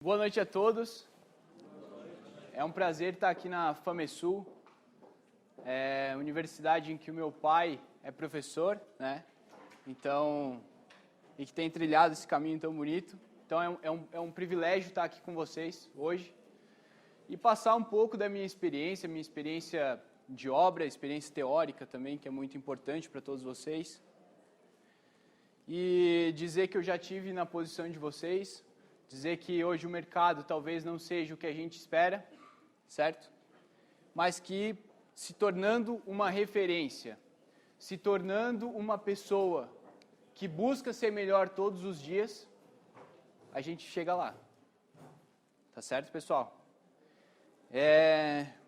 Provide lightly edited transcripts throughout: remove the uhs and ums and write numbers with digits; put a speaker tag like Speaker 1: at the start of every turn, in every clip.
Speaker 1: Boa noite a todos. É um prazer estar aqui na FAMESUL, universidade em que o meu pai é professor, né? Então, e que tem trilhado esse caminho tão bonito. Então, é um privilégio estar aqui com vocês hoje e passar um pouco da minha experiência de obra, experiência teórica também, que é muito importante para todos vocês. E dizer que eu já tive na posição de vocês, dizer que hoje o mercado talvez não seja o que a gente espera, certo? Mas que se tornando uma referência, se tornando uma pessoa que busca ser melhor todos os dias, a gente chega lá. Tá certo, pessoal?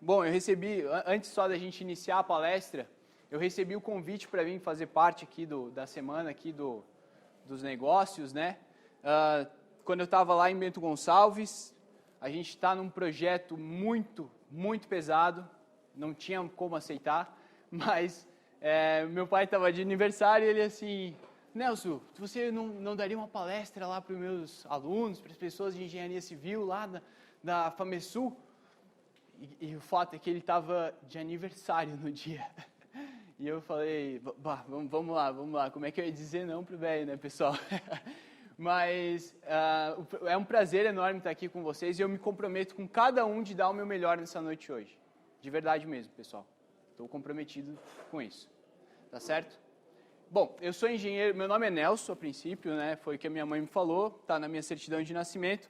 Speaker 1: Bom, eu recebi, antes só da gente iniciar a palestra, eu recebi o convite para vir fazer parte aqui da semana aqui dos negócios, né? Quando eu estava lá em Bento Gonçalves, a gente está num projeto muito pesado, não tinha como aceitar, mas meu pai estava de aniversário e ele assim, Nelson, você não daria uma palestra lá para os meus alunos, para as pessoas de engenharia civil lá da FAMESUL? E o fato é que ele estava de aniversário no dia. E eu falei, vamos lá, como é que eu ia dizer não pro velho, né, pessoal? Mas é um prazer enorme estar aqui com vocês e eu me comprometo com cada um de dar o meu melhor nessa noite hoje. De verdade mesmo, pessoal. Estou comprometido com isso. Tá certo? Bom, eu sou engenheiro, meu nome é Nelson, a princípio, né? Foi o que a minha mãe me falou, está na minha certidão de nascimento.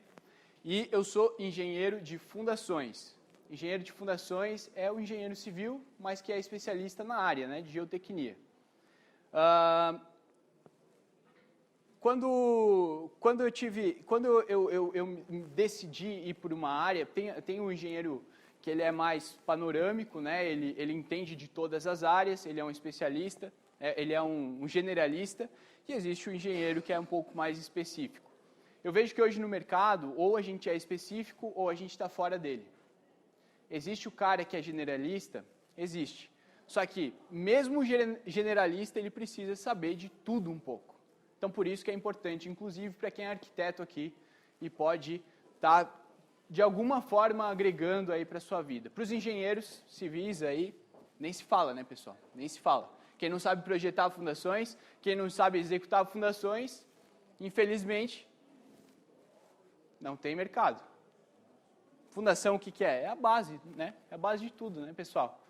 Speaker 1: E eu sou engenheiro de fundações. Engenheiro de fundações é o engenheiro civil, mas que é especialista na área, né, de geotecnia. Quando eu decidi ir por uma área, tem um engenheiro que ele é mais panorâmico, né, ele entende de todas as áreas, ele é um especialista, ele é um generalista, e existe o engenheiro que é um pouco mais específico. Eu vejo que hoje no mercado, ou a gente é específico, ou a gente está fora dele. Existe o cara que é generalista? Existe. Só que, mesmo o generalista, ele precisa saber de tudo um pouco. Então, por isso que é importante, inclusive, para quem é arquiteto aqui e pode estar, de alguma forma, agregando aí para a sua vida. Para os engenheiros civis aí, nem se fala, né, pessoal? Nem se fala. Quem não sabe projetar fundações, quem não sabe executar fundações, infelizmente, não tem mercado. Fundação, o que é? É a base, né? É a base de tudo, né, pessoal?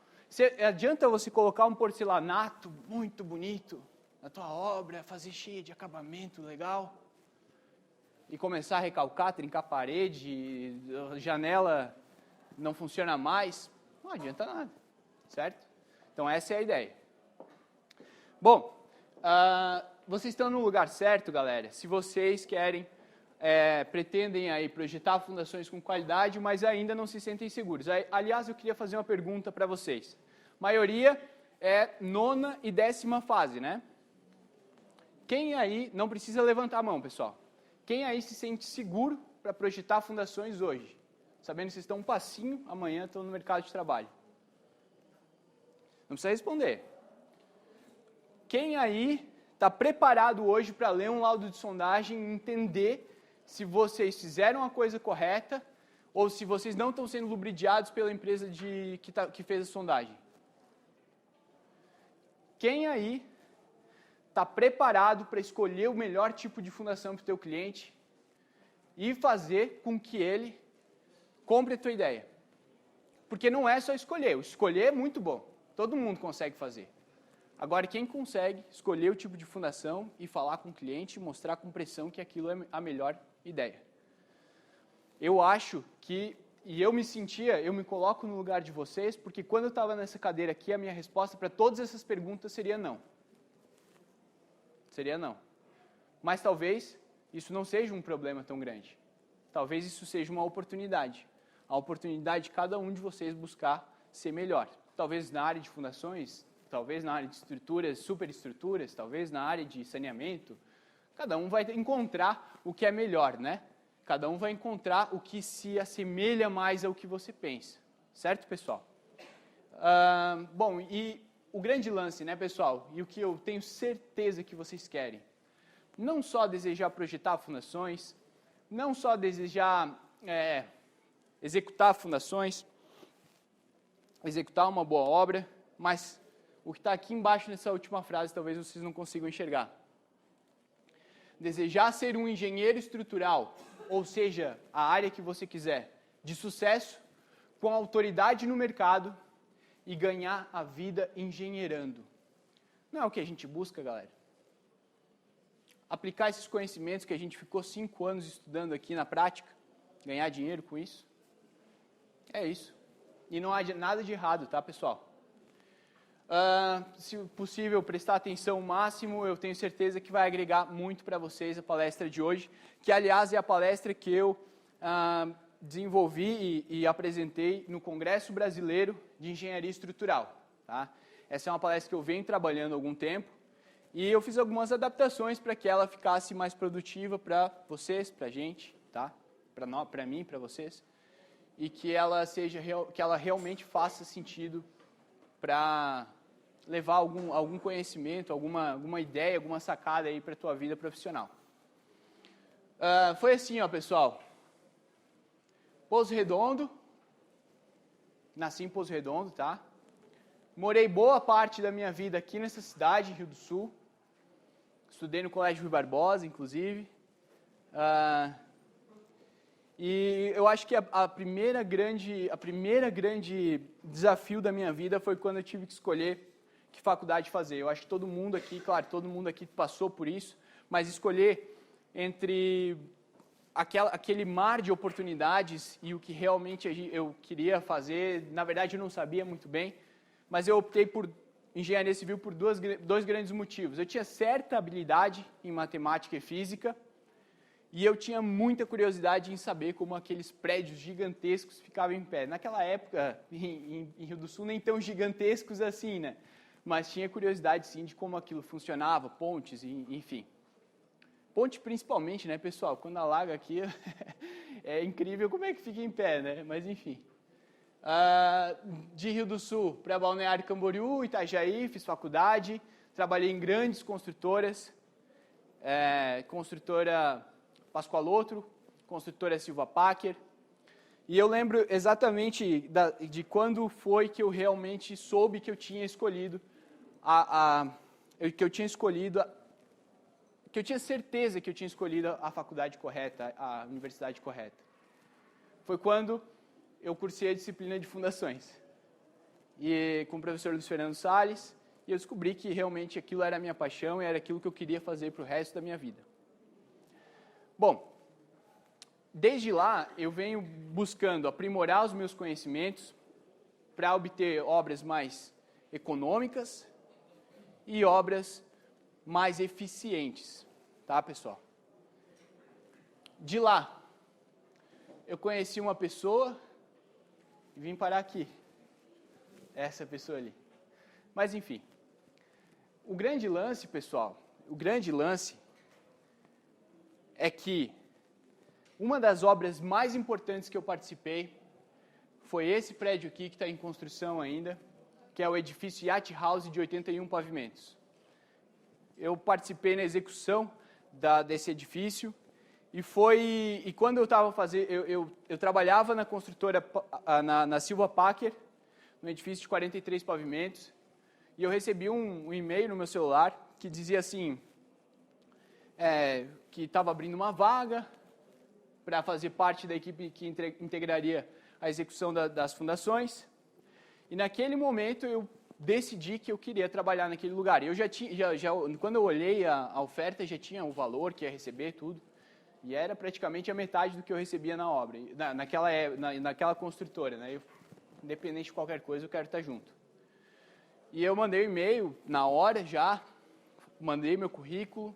Speaker 1: Adianta você colocar um porcelanato muito bonito na tua obra, fazer cheia de acabamento legal e começar a recalcar, trincar a parede, a janela não funciona mais, não adianta nada, certo? Então essa é a ideia. Bom, vocês estão no lugar certo, galera, se vocês querem pretendem aí projetar fundações com qualidade, mas ainda não se sentem seguros. Aliás, eu queria fazer uma pergunta para vocês. A maioria é 9ª e 10ª fase, né? Quem aí, não precisa levantar a mão, pessoal. Quem aí se sente seguro para projetar fundações hoje? Sabendo que vocês estão um passinho, amanhã estão no mercado de trabalho. Não precisa responder. Quem aí está preparado hoje para ler um laudo de sondagem e entender se vocês fizeram a coisa correta ou se vocês não estão sendo lubridiados pela empresa que fez a sondagem? Quem aí está preparado para escolher o melhor tipo de fundação para o teu cliente e fazer com que ele compre a tua ideia? Porque não é só escolher, o escolher é muito bom, todo mundo consegue fazer. Agora, quem consegue escolher o tipo de fundação e falar com o cliente e mostrar com pressão que aquilo é a melhor ideia? Eu acho que, e eu me coloco no lugar de vocês, porque quando eu estava nessa cadeira aqui, a minha resposta para todas essas perguntas seria não. Seria não. Mas talvez isso não seja um problema tão grande. Talvez isso seja uma oportunidade. A oportunidade de cada um de vocês buscar ser melhor. Talvez na área de fundações, talvez na área de estruturas, superestruturas, talvez na área de saneamento. Cada um vai encontrar o que é melhor, né? Cada um vai encontrar o que se assemelha mais ao que você pensa. Certo, pessoal? Bom, e o grande lance, né, pessoal? E o que eu tenho certeza que vocês querem. Não só desejar projetar fundações, não só desejar executar fundações, executar uma boa obra, mas o que está aqui embaixo nessa última frase talvez vocês não consigam enxergar. Desejar ser um engenheiro estrutural, ou seja, a área que você quiser, de sucesso, com autoridade no mercado e ganhar a vida engenheirando. Não é o que a gente busca, galera? Aplicar esses conhecimentos que a gente ficou 5 anos estudando aqui na prática, ganhar dinheiro com isso. É isso. E não há nada de errado, tá, pessoal? Se possível, prestar atenção o máximo, eu tenho certeza que vai agregar muito para vocês a palestra de hoje, que aliás é a palestra que eu desenvolvi e apresentei no Congresso Brasileiro de Engenharia Estrutural. Tá? Essa é uma palestra que eu venho trabalhando há algum tempo e eu fiz algumas adaptações para que ela ficasse mais produtiva para vocês, para a gente, tá? Para mim, para vocês, e que ela realmente faça sentido para levar algum conhecimento, alguma ideia, alguma sacada aí para a tua vida profissional. Foi assim, ó, pessoal. Pouso Redondo, nasci em Pouso Redondo, tá? Morei boa parte da minha vida aqui nessa cidade, Rio do Sul. Estudei no Colégio Rui Barbosa, inclusive. E eu acho que a primeira grande desafio da minha vida foi quando eu tive que escolher que faculdade fazer. Eu acho que todo mundo aqui, claro, todo mundo aqui passou por isso, mas escolher entre aquele mar de oportunidades e o que realmente eu queria fazer, na verdade eu não sabia muito bem, mas eu optei por engenharia civil por dois grandes motivos. Eu tinha certa habilidade em matemática e física, e eu tinha muita curiosidade em saber como aqueles prédios gigantescos ficavam em pé. Naquela época, em Rio do Sul, nem tão gigantescos assim, né? Mas tinha curiosidade, sim, de como aquilo funcionava, pontes, enfim. Ponte principalmente, né, pessoal? Quando alaga aqui, é incrível como é que fica em pé, né? Mas, enfim. De Rio do Sul para Balneário Camboriú, Itajaí, fiz faculdade, trabalhei em grandes construtoras, construtora Pascoaloto, construtora Silva Packer, e eu lembro exatamente de quando foi que eu realmente soube que eu tinha escolhido que eu tinha certeza que eu tinha escolhido a faculdade correta, a universidade correta. Foi quando eu cursei a disciplina de fundações, e com o professor Luiz Fernando Salles, e eu descobri que realmente aquilo era a minha paixão e era aquilo que eu queria fazer para o resto da minha vida. Bom, desde lá eu venho buscando aprimorar os meus conhecimentos para obter obras mais econômicas e obras mais eficientes, tá, pessoal? De lá, eu conheci uma pessoa e vim parar aqui. Essa pessoa ali. Mas, enfim. O grande lance, pessoal, é que uma das obras mais importantes que eu participei foi esse prédio aqui que está em construção ainda, que é o edifício Yacht House de 81 pavimentos. Eu participei na execução desse edifício e quando eu estava fazendo, eu trabalhava na construtora, na Silva Packer, no edifício de 43 pavimentos, e eu recebi um e-mail no meu celular que dizia assim, que estava abrindo uma vaga para fazer parte da equipe que integraria a execução das fundações, e naquele momento eu decidi que eu queria trabalhar naquele lugar. Eu quando eu olhei a oferta, já tinha o valor que ia receber, tudo, e era praticamente a metade do que eu recebia na obra, naquela construtora, né? Independente de qualquer coisa, eu quero estar junto. E eu mandei um e-mail na hora já, mandei meu currículo,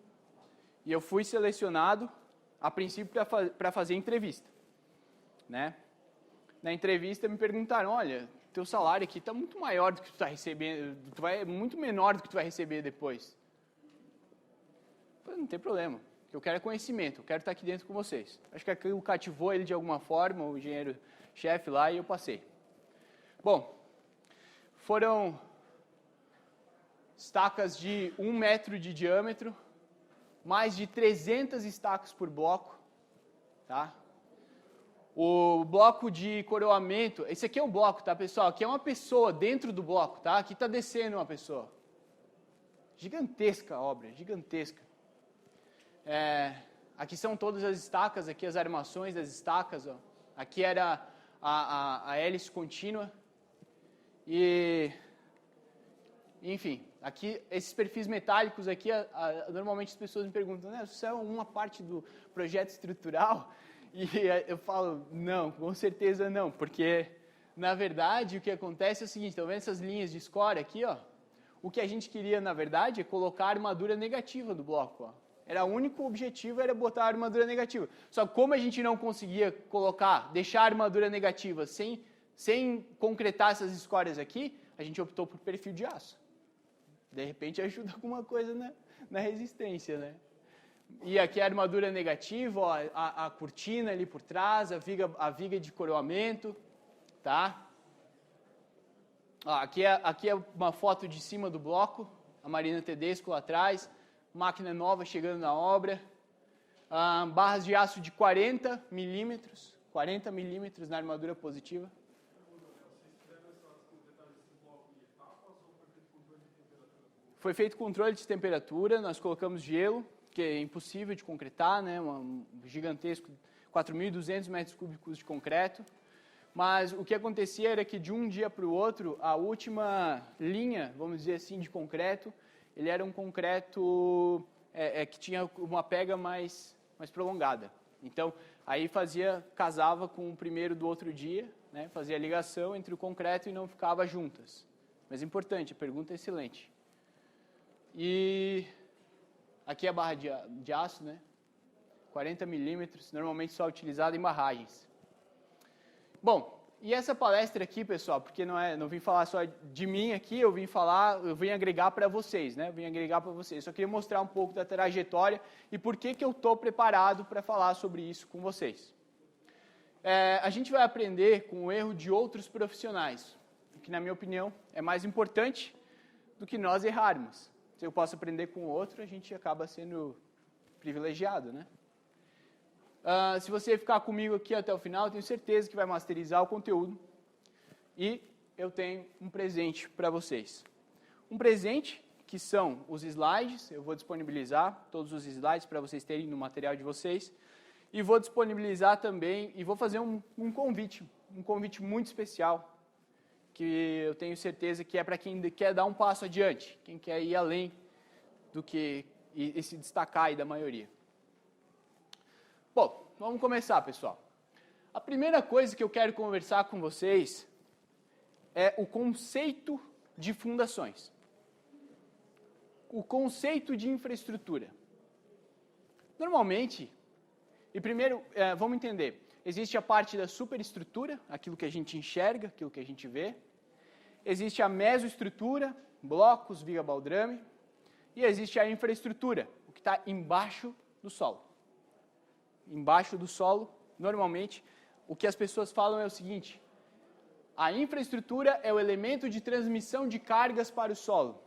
Speaker 1: e eu fui selecionado, a princípio, para fazer entrevista, né? Na entrevista me perguntaram, olha, teu salário aqui está muito maior do que tu está recebendo, muito menor do que tu vai receber depois. Eu falei, não tem problema, eu quero conhecimento, eu quero estar aqui dentro com vocês. Acho que aquilo cativou ele de alguma forma, o engenheiro-chefe lá, e eu passei. Bom, foram estacas de 1 metro de diâmetro, mais de 300 estacas por bloco, tá? O bloco de coroamento, esse aqui é o bloco, tá, pessoal? Aqui é uma pessoa dentro do bloco, tá? Aqui está descendo uma pessoa. Gigantesca a obra, gigantesca. Aqui são todas as estacas, aqui as armações das estacas, ó. Aqui era a hélice contínua. E, enfim, aqui, esses perfis metálicos aqui, normalmente as pessoas me perguntam, né, isso é uma parte do projeto estrutural? E eu falo, não, com certeza não, porque, na verdade, o que acontece é o seguinte, estão vendo essas linhas de score aqui, ó? O que a gente queria, na verdade, é colocar a armadura negativa do bloco, ó. Era o único objetivo, era botar a armadura negativa. Só que como a gente não conseguia deixar a armadura negativa sem concretar essas escórias aqui, a gente optou por perfil de aço. De repente ajuda alguma coisa na resistência, né? E aqui a armadura negativa, ó, a cortina ali por trás, a viga de coroamento, tá? Ó, aqui é uma foto de cima do bloco, a Marina Tedesco lá atrás, máquina nova chegando na obra, barras de aço de 40 milímetros na armadura positiva. Foi feito controle de temperatura, nós colocamos gelo, que é impossível de concretar, né, um gigantesco 4.200 metros cúbicos de concreto. Mas o que acontecia era que de um dia para o outro, a última linha, vamos dizer assim, de concreto, ele era um concreto que tinha uma pega mais prolongada. Então, aí casava com o primeiro do outro dia, né, fazia a ligação entre o concreto e não ficava juntas. Mas importante, a pergunta é excelente. E aqui é a barra de aço, né? 40 milímetros, normalmente só utilizada em barragens. Bom, e essa palestra aqui, pessoal, porque não vim falar só de mim aqui, eu vim agregar para vocês, né? Só queria mostrar um pouco da trajetória e por que eu estou preparado para falar sobre isso com vocês. A gente vai aprender com o erro de outros profissionais, que na minha opinião é mais importante do que nós errarmos. Se eu posso aprender com o outro, a gente acaba sendo privilegiado, né? Se você ficar comigo aqui até o final, eu tenho certeza que vai masterizar o conteúdo. E eu tenho um presente para vocês. Um presente que são os slides, eu vou disponibilizar todos os slides para vocês terem no material de vocês. E vou disponibilizar também, e vou fazer um convite muito especial, que eu tenho certeza que é para quem quer dar um passo adiante, quem quer ir além do que e se destacar aí da maioria. Bom, vamos começar, pessoal. A primeira coisa que eu quero conversar com vocês é o conceito de fundações. O conceito de infraestrutura. Normalmente, e primeiro, vamos entender, existe a parte da superestrutura, aquilo que a gente enxerga, aquilo que a gente vê. Existe a mesoestrutura, blocos, viga baldrame. E existe a infraestrutura, o que está embaixo do solo. Embaixo do solo, normalmente, o que as pessoas falam é o seguinte: a infraestrutura é o elemento de transmissão de cargas para o solo.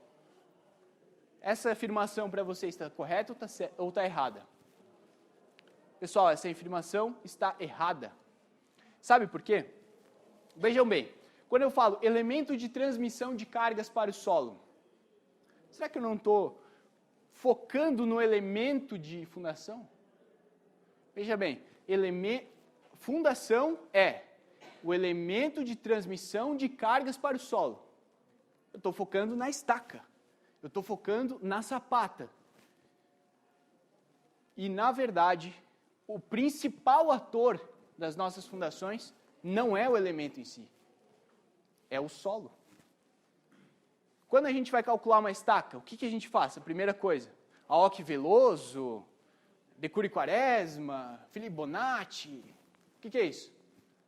Speaker 1: Essa afirmação para vocês está correta ou está errada? Pessoal, essa afirmação está errada. Sabe por quê? Vejam bem, quando eu falo elemento de transmissão de cargas para o solo, será que eu não estou focando no elemento de fundação? Veja bem, fundação é o elemento de transmissão de cargas para o solo. Eu estou focando na estaca, eu estou focando na sapata. E, na verdade, o principal ator das nossas fundações não é o elemento em si, é o solo. Quando a gente vai calcular uma estaca, o que a gente faz? A primeira coisa, Aoki Veloso, Decuri Quaresma, Felipe Bonatti, o que é isso?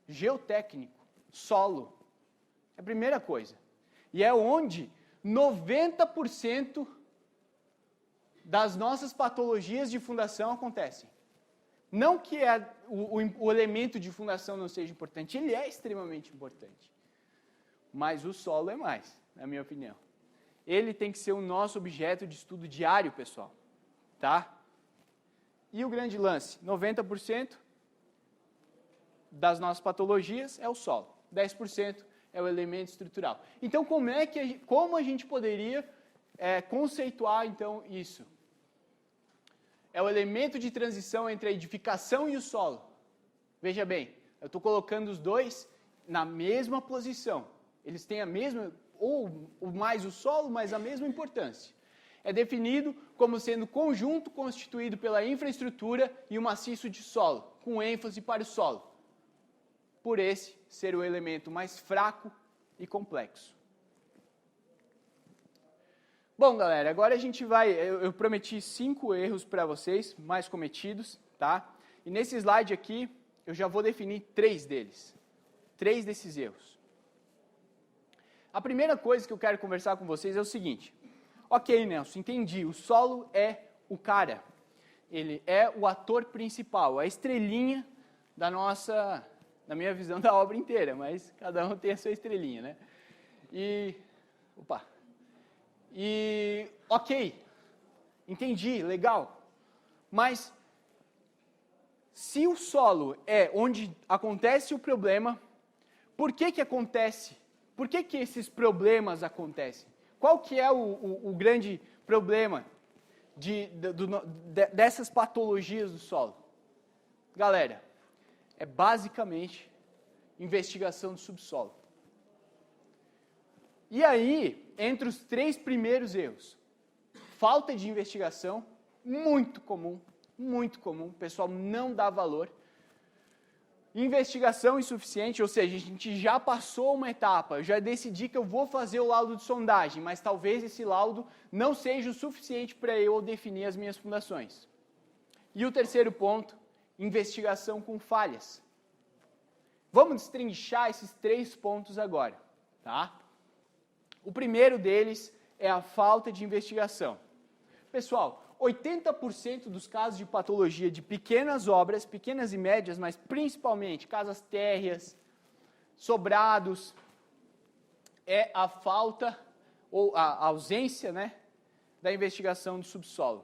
Speaker 1: Geotécnico, solo, é a primeira coisa. E é onde 90% das nossas patologias de fundação acontecem. Não que o elemento de fundação não seja importante, ele é extremamente importante. Mas o solo é mais, na minha opinião. Ele tem que ser o nosso objeto de estudo diário, pessoal. Tá? E o grande lance, 90% das nossas patologias é o solo. 10% é o elemento estrutural. Então, como a gente poderia conceituar, então, isso? É o elemento de transição entre a edificação e o solo. Veja bem, eu estou colocando os dois na mesma posição. Eles têm a mesma, ou mais o solo, mas a mesma importância. É definido como sendo conjunto constituído pela infraestrutura e o maciço de solo, com ênfase para o solo. Por esse ser o elemento mais fraco e complexo. Bom, galera, agora a gente vai... Eu prometi 5 erros para vocês, mais cometidos, tá? E nesse slide aqui, eu já vou definir 3 deles. 3 desses erros. A primeira coisa que eu quero conversar com vocês é o seguinte. Ok, Nelson, entendi. O solo é o cara. Ele é o ator principal, a estrelinha da minha visão da obra inteira, mas cada um tem a sua estrelinha, né? Ok, entendi, legal. Mas, se o solo é onde acontece o problema, por que acontece? Por que esses problemas acontecem? Qual que é o grande problema dessas patologias do solo? Galera, é basicamente investigação do subsolo. E aí, entre os 3 primeiros erros, falta de investigação, muito comum, o pessoal não dá valor. Investigação insuficiente, ou seja, a gente já passou uma etapa, eu já decidi que eu vou fazer o laudo de sondagem, mas talvez esse laudo não seja o suficiente para eu definir as minhas fundações. E o terceiro ponto, investigação com falhas. Vamos destrinchar esses 3 pontos agora, tá? O primeiro deles é a falta de investigação. Pessoal, 80% dos casos de patologia de pequenas obras, pequenas e médias, mas principalmente casas térreas, sobrados, é a falta ou a ausência, né, da investigação do subsolo.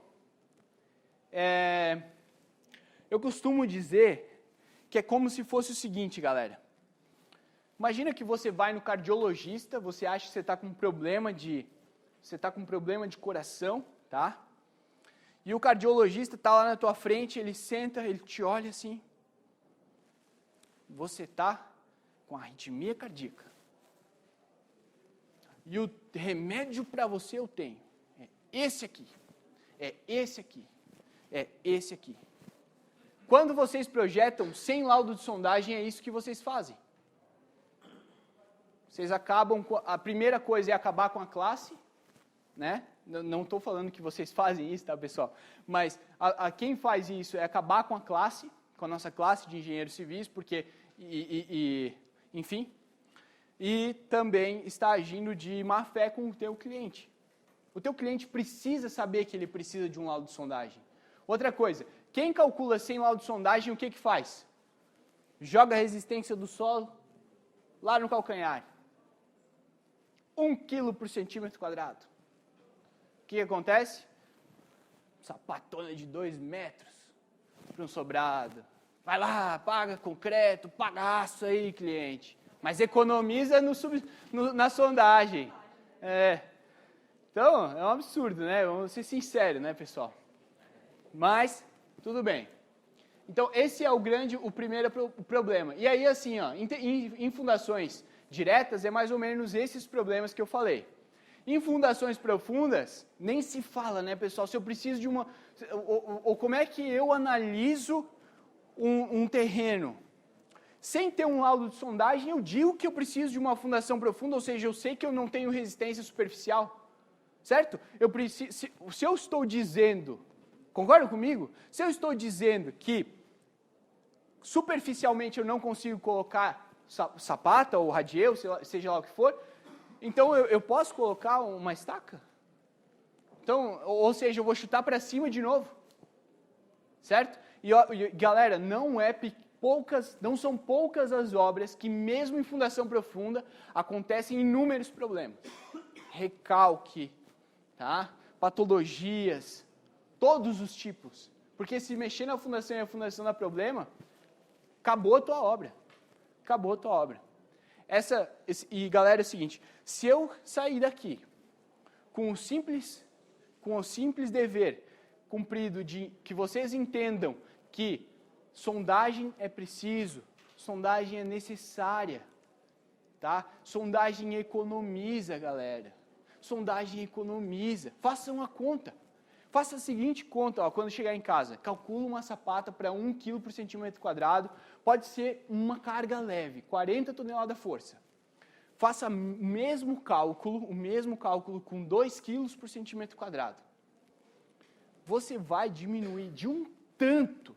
Speaker 1: Eu costumo dizer que é como se fosse o seguinte, galera. Imagina que você vai no cardiologista, você acha que você está com problema de coração, tá? E o cardiologista está lá na tua frente, ele senta, ele te olha assim. Você está com arritmia cardíaca. E o remédio para você eu tenho. É esse aqui. É esse aqui. É esse aqui. Quando vocês projetam sem laudo de sondagem, é isso que vocês fazem. Vocês acabam, a primeira coisa é acabar com a classe, né? Não estou falando que vocês fazem isso, tá, pessoal? Mas quem faz isso é acabar com a classe, com a nossa classe de engenheiros civis, porque, enfim, e também está agindo de má fé com o teu cliente. O teu cliente precisa saber que ele precisa de um laudo de sondagem. Outra coisa, quem calcula sem laudo de sondagem, o que faz? Joga a resistência do solo lá no calcanhar. 1 kg por centímetro quadrado. O que acontece? Sapatona de 2 metros para um sobrado. Vai lá, paga concreto, paga aço aí, cliente. Mas economiza na sondagem. Então, é um absurdo, né? Vamos ser sinceros, né, pessoal? Mas, tudo bem. Então, esse é o primeiro problema. E aí, assim, ó, em fundações diretas, é mais ou menos esses problemas que eu falei. Em fundações profundas, nem se fala, né, pessoal? Se eu preciso de uma... Ou como é que eu analiso um terreno? Sem ter um laudo de sondagem, eu digo que eu preciso de uma fundação profunda, ou seja, eu sei que eu não tenho resistência superficial. Certo? Se eu estou dizendo... Concordam comigo? Se eu estou dizendo que superficialmente eu não consigo colocar sapata ou radieu, seja lá o que for, então eu posso colocar uma estaca? Então, ou seja, eu vou chutar para cima de novo. Certo? E galera, não são poucas as obras que mesmo em fundação profunda acontecem inúmeros problemas. Recalque, tá? Patologias, todos os tipos. Porque se mexer na fundação e a fundação dá problema, acabou a tua obra. acabou a tua obra. E galera, é o seguinte, se eu sair daqui com o simples dever cumprido de que vocês entendam que sondagem é preciso, sondagem é necessária, tá? Sondagem economiza, galera. Sondagem economiza. Faça uma conta. Faça a seguinte conta, ó, quando chegar em casa. Calcula uma sapata para 1 kg por centímetro quadrado. Pode ser uma carga leve, 40 toneladas força. Faça o mesmo cálculo com 2 kg por centímetro quadrado. Você vai diminuir de um tanto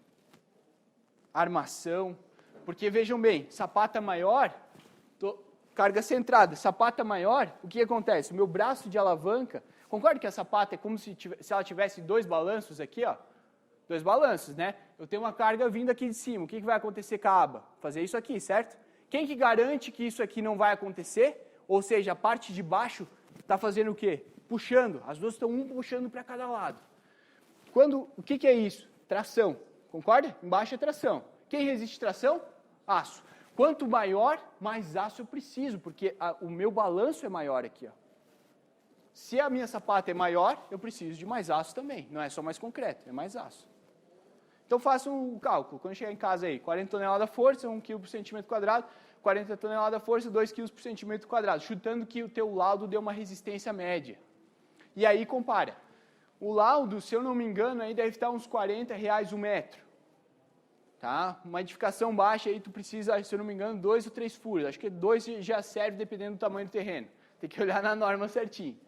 Speaker 1: a armação, porque vejam bem, sapata maior, carga centrada, sapata maior, o que acontece? O meu braço de alavanca, concorda que a sapata é como se ela tivesse 2 balanços aqui, ó? 2 balanços, né? Eu tenho uma carga vindo aqui de cima, o que vai acontecer com a aba? Fazer isso aqui, certo? Quem que garante que isso aqui não vai acontecer? Ou seja, a parte de baixo está fazendo o quê? Puxando, as duas estão puxando para cada lado. O que é isso? Tração, concorda? Embaixo é tração. Quem resiste tração? Aço. Quanto maior, mais aço eu preciso, porque o meu balanço é maior aqui, ó. Se a minha sapata é maior, eu preciso de mais aço também. Não é só mais concreto, é mais aço. Então faça um cálculo. Quando chegar em casa aí, 40 toneladas força, 1 kg por centímetro quadrado, 40 toneladas força, 2 kg por centímetro quadrado, chutando que o teu laudo deu uma resistência média. E aí compara. O laudo, se eu não me engano, aí deve estar uns R$40 o metro. Tá? Uma edificação baixa aí tu precisa, se eu não me engano, 2 ou 3 furos. Acho que 2 já serve dependendo do tamanho do terreno. Tem que olhar na norma certinho.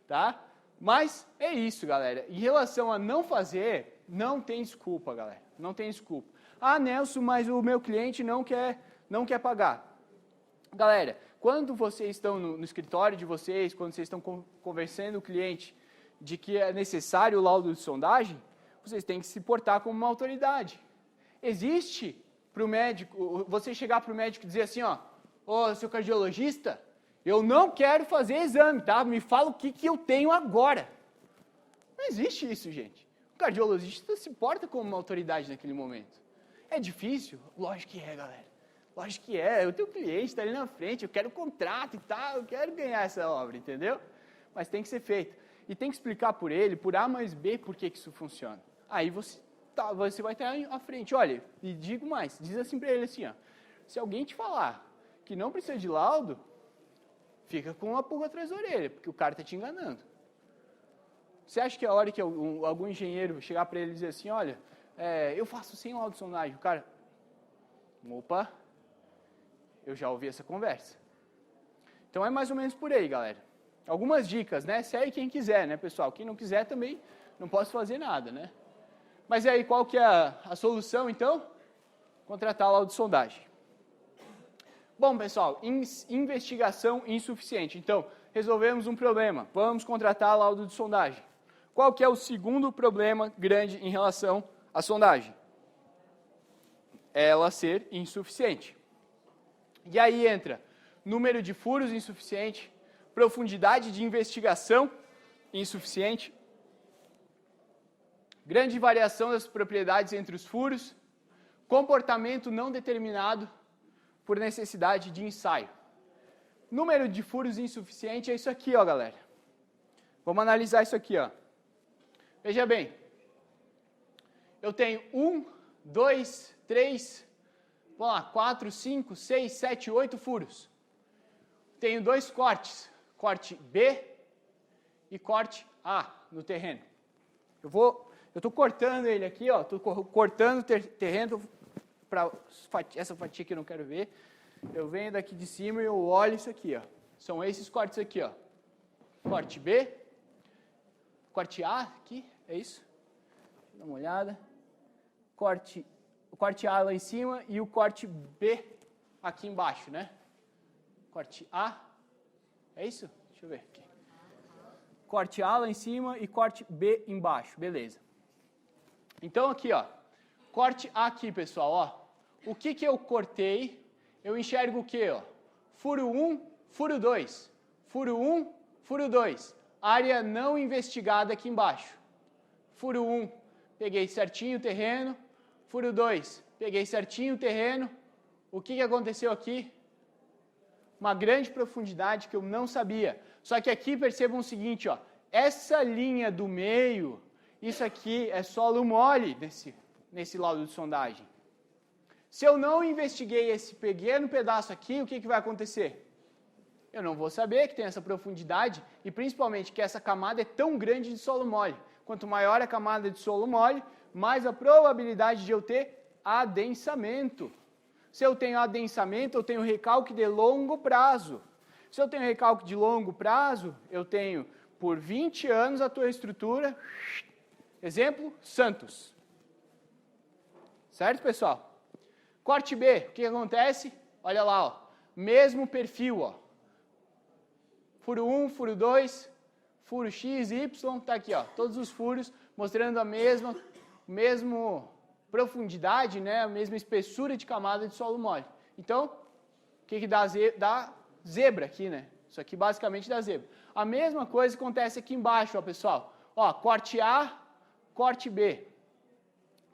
Speaker 1: Tá? Mas é isso, galera. Em relação a não fazer, não tem desculpa, galera. Não tem desculpa. Ah, Nelson, mas o meu cliente não quer pagar. Galera, quando vocês estão no escritório de vocês, quando vocês estão conversando com o cliente de que é necessário o laudo de sondagem, vocês têm que se portar como uma autoridade. Existe para o médico, você chegar para o médico e dizer assim, ó, ô, seu cardiologista, eu não quero fazer exame, tá? Me fala o que eu tenho agora. Não existe isso, gente. O cardiologista se porta como uma autoridade naquele momento. É difícil? Lógico que é, galera. Lógico que é. Eu tenho cliente, está ali na frente, eu quero contrato e tal, eu quero ganhar essa obra, entendeu? Mas tem que ser feito. E tem que explicar por ele, por A mais B, por que isso funciona. Aí você vai estar à frente. Olha, e digo mais, diz assim para ele assim, ó, se alguém te falar que não precisa de laudo, fica com uma pulga atrás da orelha, porque o cara está te enganando. Você acha que a hora que algum engenheiro chegar para ele e dizer assim, olha, eu faço sem laudo de sondagem, o cara, opa, eu já ouvi essa conversa. Então é mais ou menos por aí, galera. Algumas dicas, né? Segue quem quiser, né, pessoal? Quem não quiser também não posso fazer nada, né? Mas e aí, qual que é a solução, então? Contratar laudo de sondagem. Bom, pessoal, investigação insuficiente. Então, resolvemos um problema. Vamos contratar laudo de sondagem. Qual que é o segundo problema grande em relação à sondagem? Ela ser insuficiente. E aí entra número de furos insuficiente, profundidade de investigação insuficiente, grande variação das propriedades entre os furos, comportamento não determinado por necessidade de ensaio. Número de furos insuficiente é isso aqui, ó, galera. Vamos analisar isso aqui, ó. Veja bem, eu tenho 1, 2, 3, vamos lá, 4, 5, 6, 7, 8 furos. Tenho 2 cortes, corte B e corte A no terreno. Eu estou cortando ele aqui, ó, estou cortando o terreno para essa fatia que eu não quero ver. Eu venho daqui de cima e eu olho isso aqui, ó. São esses cortes aqui, ó. Corte B, corte A aqui, é isso? Dá uma olhada. O corte A lá em cima e o corte B aqui embaixo, né? Corte A, é isso? Deixa eu ver aqui. Corte A lá em cima e corte B embaixo, beleza. Então aqui, ó, corte A aqui, pessoal, ó. O que eu cortei, eu enxergo o quê, ó? Furo 1, furo 2. Furo 1, furo 2. Área não investigada aqui embaixo. Furo 1, peguei certinho o terreno. Furo 2, peguei certinho o terreno. o que aconteceu aqui? Uma grande profundidade que eu não sabia. Só que aqui percebam o seguinte, ó, essa linha do meio, isso aqui é solo mole nesse laudo de sondagem. Se eu não investiguei esse pequeno pedaço aqui, o que vai acontecer? Eu não vou saber que tem essa profundidade e principalmente que essa camada é tão grande de solo mole. Quanto maior a camada de solo mole, mais a probabilidade de eu ter adensamento. Se eu tenho adensamento, eu tenho recalque de longo prazo. Se eu tenho recalque de longo prazo, eu tenho por 20 anos a tua estrutura. Exemplo, Santos. Certo, pessoal? Corte B, o que acontece? Olha lá, ó, mesmo perfil, ó. Furo 1, furo 2, furo X, Y, tá aqui, ó, todos os furos mostrando a mesma profundidade, né, a mesma espessura de camada de solo mole. Então, o que dá zebra aqui, né? Isso aqui basicamente dá zebra. A mesma coisa acontece aqui embaixo, ó, pessoal. Ó, corte A, corte B,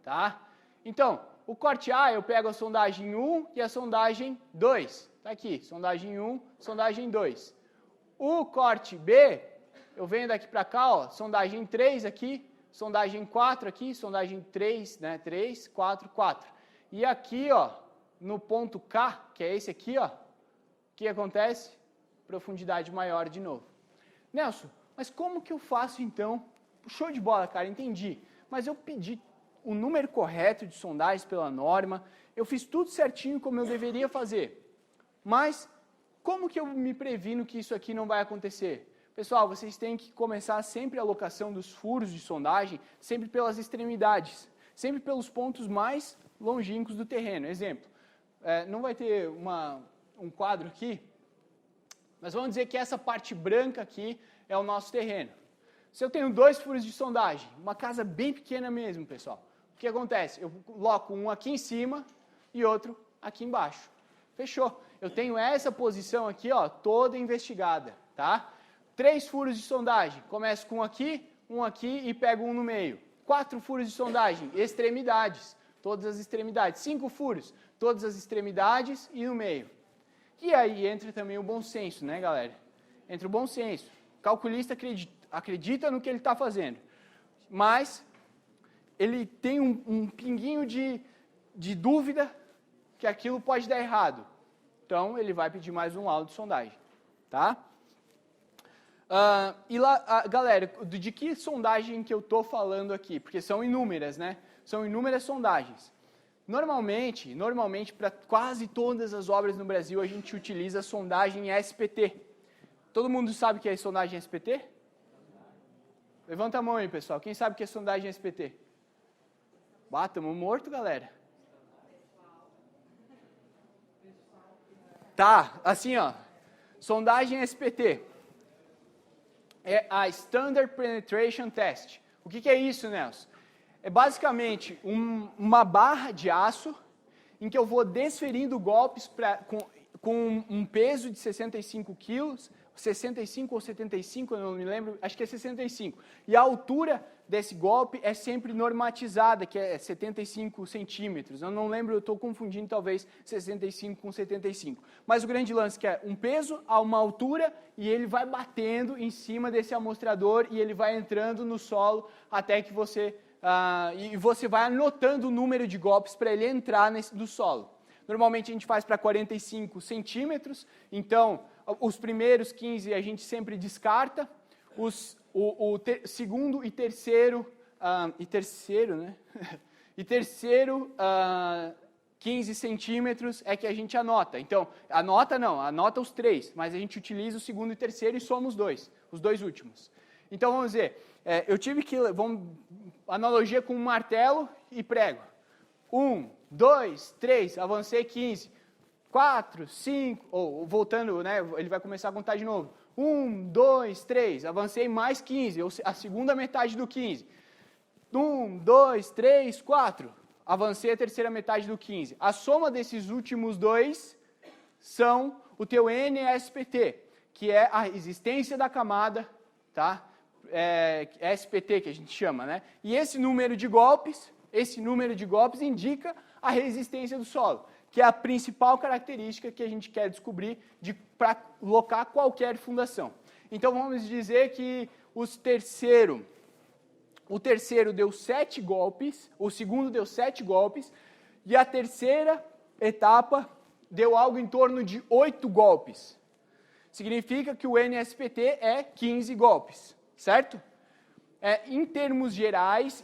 Speaker 1: tá? Então, o corte A eu pego a sondagem 1 e a sondagem 2. Tá aqui, sondagem 1, sondagem 2. O corte B, eu venho daqui para cá, ó, sondagem 3 aqui, sondagem 4 aqui, sondagem 3, né, 3, 4, 4. E aqui, ó, no ponto K, que é esse aqui, ó, o que acontece? Profundidade maior de novo. Nelson, mas como que eu faço então? Show de bola, cara, entendi. Mas eu pedi o número correto de sondagens pela norma, eu fiz tudo certinho como eu deveria fazer. Mas como que eu me previno que isso aqui não vai acontecer? Pessoal, vocês têm que começar sempre a alocação dos furos de sondagem, sempre pelas extremidades, sempre pelos pontos mais longínquos do terreno. Exemplo, não vai ter um quadro aqui, mas vamos dizer que essa parte branca aqui é o nosso terreno. Se eu tenho 2 furos de sondagem, uma casa bem pequena mesmo, pessoal, o que acontece? Eu coloco um aqui em cima e outro aqui embaixo. Fechou. Eu tenho essa posição aqui, ó, toda investigada, tá? 3 furos de sondagem. Começo com um aqui e pego um no meio. 4 furos de sondagem, extremidades, todas as extremidades. 5 furos, todas as extremidades e no meio. E aí entra também o bom senso, né, galera? Entra o bom senso. O calculista acredita no que ele está fazendo, mas ele tem um pinguinho de dúvida que aquilo pode dar errado. Então, ele vai pedir mais um laudo de sondagem, tá? E lá, galera, de que sondagem que eu estou falando aqui? Porque são inúmeras, né? São inúmeras sondagens. Normalmente, para quase todas as obras no Brasil, a gente utiliza a sondagem SPT. Todo mundo sabe o que é sondagem SPT? Levanta a mão aí, pessoal. Quem sabe o que é sondagem SPT? Estamos mortos, galera. Tá, assim, ó. Sondagem SPT. É a Standard Penetration Test. O que é isso, Nelson? É basicamente uma barra de aço em que eu vou desferindo golpes com um peso de 65 quilos, 65 ou 75, eu não me lembro, acho que é 65. E a altura desse golpe é sempre normatizada, que é 75 centímetros. Eu não lembro, eu estou confundindo talvez 65 com 75. Mas o grande lance é que é um peso a uma altura e ele vai batendo em cima desse amostrador e ele vai entrando no solo até que você vai anotando o número de golpes para ele entrar no solo. Normalmente a gente faz para 45 centímetros, então os primeiros 15 a gente sempre descarta, segundo e terceiro, né? E terceiro 15 centímetros é que a gente anota. Então, anota os 3, mas a gente utiliza o segundo e terceiro e soma os dois últimos. Então, vamos dizer, eu tive que, analogia com um martelo e prego. 1, 2, 3, avancei 15, 4, 5, ou voltando, né, ele vai começar a contar de novo. 1, 2, 3, avancei mais 15, a segunda metade do 15. 1, 2, 3, 4, avancei a terceira metade do 15. A soma desses últimos dois são o teu NSPT, que é a resistência da camada, tá? SPT que a gente chama, né? E esse número de golpes indica a resistência do solo. que é a principal característica que a gente quer descobrir para locar qualquer fundação. Então, vamos dizer que o terceiro deu 7 golpes, o segundo deu 7 golpes, e a terceira etapa deu algo em torno de 8 golpes. Significa que o NSPT é 15 golpes, certo? Em termos gerais,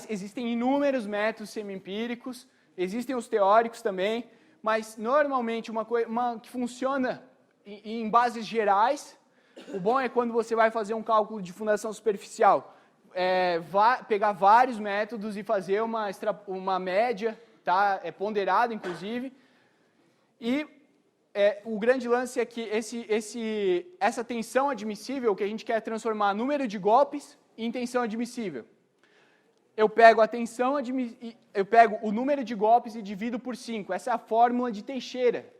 Speaker 1: existem inúmeros métodos semi-empíricos, existem os teóricos também, mas normalmente uma que funciona em bases gerais. O bom é quando você vai fazer um cálculo de fundação superficial, pegar vários métodos e fazer uma média, tá? Ponderada, inclusive. E o grande lance é que essa tensão admissível, que a gente quer transformar número de golpes em tensão admissível. Eu pego o número de golpes e divido por 5. Essa é a fórmula de Teixeira.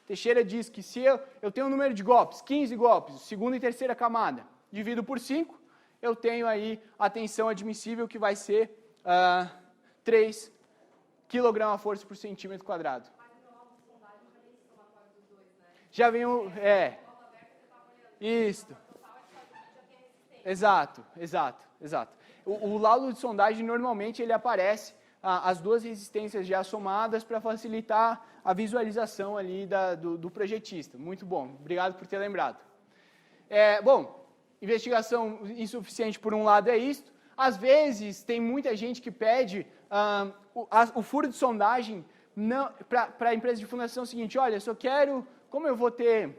Speaker 1: Teixeira diz que se eu tenho um número de golpes, 15 golpes, segunda e terceira camada, divido por 5, eu tenho aí a tensão admissível que vai ser 3 kg/força por centímetro quadrado. Já vem o... Isso. Exato. O laudo de sondagem, normalmente, ele aparece as duas resistências já somadas para facilitar a visualização ali do projetista. Muito bom, obrigado por ter lembrado. Bom, investigação insuficiente por um lado é isto. Às vezes, tem muita gente que pede o furo de sondagem para a empresa de fundação seguinte: olha, eu só quero, como eu vou ter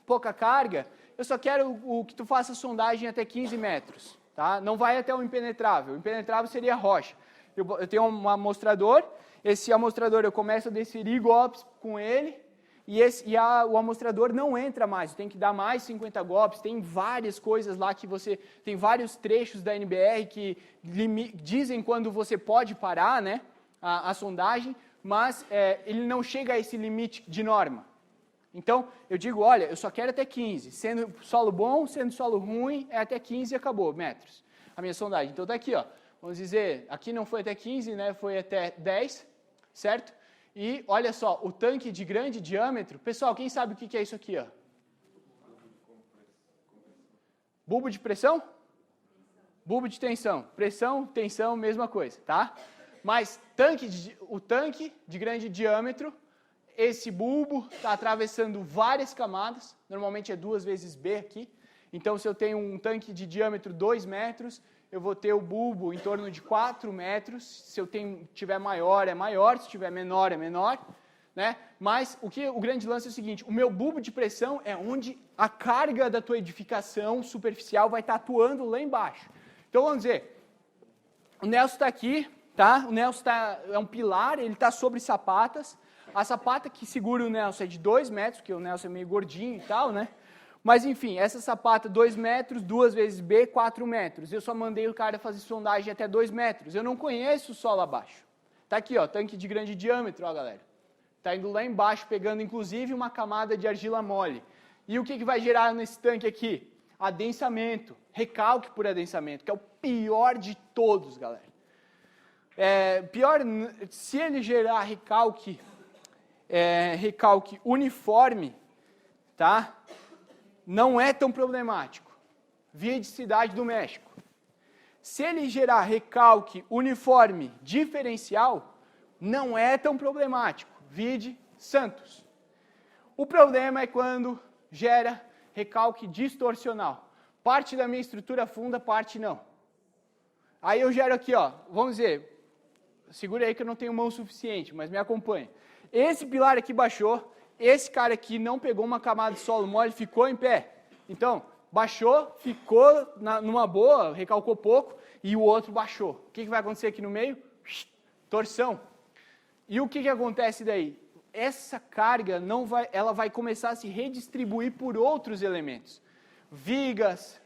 Speaker 1: pouca carga, eu só quero que tu faça sondagem até 15 metros. Tá? Não vai até o impenetrável. O impenetrável seria a rocha. Eu tenho um amostrador, esse amostrador eu começo a desferir golpes com ele, o amostrador não entra mais, tem que dar mais 50 golpes, tem várias coisas lá que tem vários trechos da NBR que dizem quando você pode parar, né, a sondagem, mas ele não chega a esse limite de norma. Então, eu digo, olha, eu só quero até 15, sendo solo bom, sendo solo ruim, é até 15 e acabou, metros, a minha sondagem. Então, tá aqui, ó, vamos dizer, aqui não foi até 15, né, foi até 10, certo? E, olha só, o tanque de grande diâmetro, pessoal, quem sabe o que é isso aqui, ó? Bulbo de pressão? Bulbo de tensão. Pressão, tensão, mesma coisa, tá? Mas o tanque de grande diâmetro, esse bulbo está atravessando várias camadas, normalmente é 2 vezes B aqui. Então, se eu tenho um tanque de diâmetro 2 metros, eu vou ter o bulbo em torno de 4 metros. Se eu tiver maior, é maior, se tiver menor, é menor. Né? Mas o grande lance é o seguinte: o meu bulbo de pressão é onde a carga da tua edificação superficial vai estar atuando lá embaixo. Então, vamos dizer, o Nelson está aqui, tá? O Nelson é um pilar, ele está sobre sapatas. A sapata que segura o Nelson é de 2 metros, porque o Nelson é meio gordinho e tal, né? Mas, enfim, essa sapata 2 metros, 2 vezes B, 4 metros. Eu só mandei o cara fazer sondagem até 2 metros. Eu não conheço o solo abaixo. Tá aqui, ó, tanque de grande diâmetro, ó, galera. Tá indo lá embaixo, pegando, inclusive, uma camada de argila mole. E o que vai gerar nesse tanque aqui? Adensamento, recalque por adensamento, que é o pior de todos, galera. Se ele gerar recalque uniforme, tá? Não é tão problemático. Via de Cidade do México. Se ele gerar recalque uniforme diferencial, não é tão problemático. Vide Santos. O problema é quando gera recalque distorcional. Parte da minha estrutura funda, parte não. Aí eu gero aqui, ó, vamos dizer, segura aí que eu não tenho mão suficiente, mas me acompanha. Esse pilar aqui baixou, esse cara aqui não pegou uma camada de solo mole, ficou em pé. Então, baixou, ficou numa boa, recalcou pouco, e o outro baixou. O que vai acontecer aqui no meio? Torção. E o que acontece daí? Essa carga ela vai começar a se redistribuir por outros elementos. Vigas,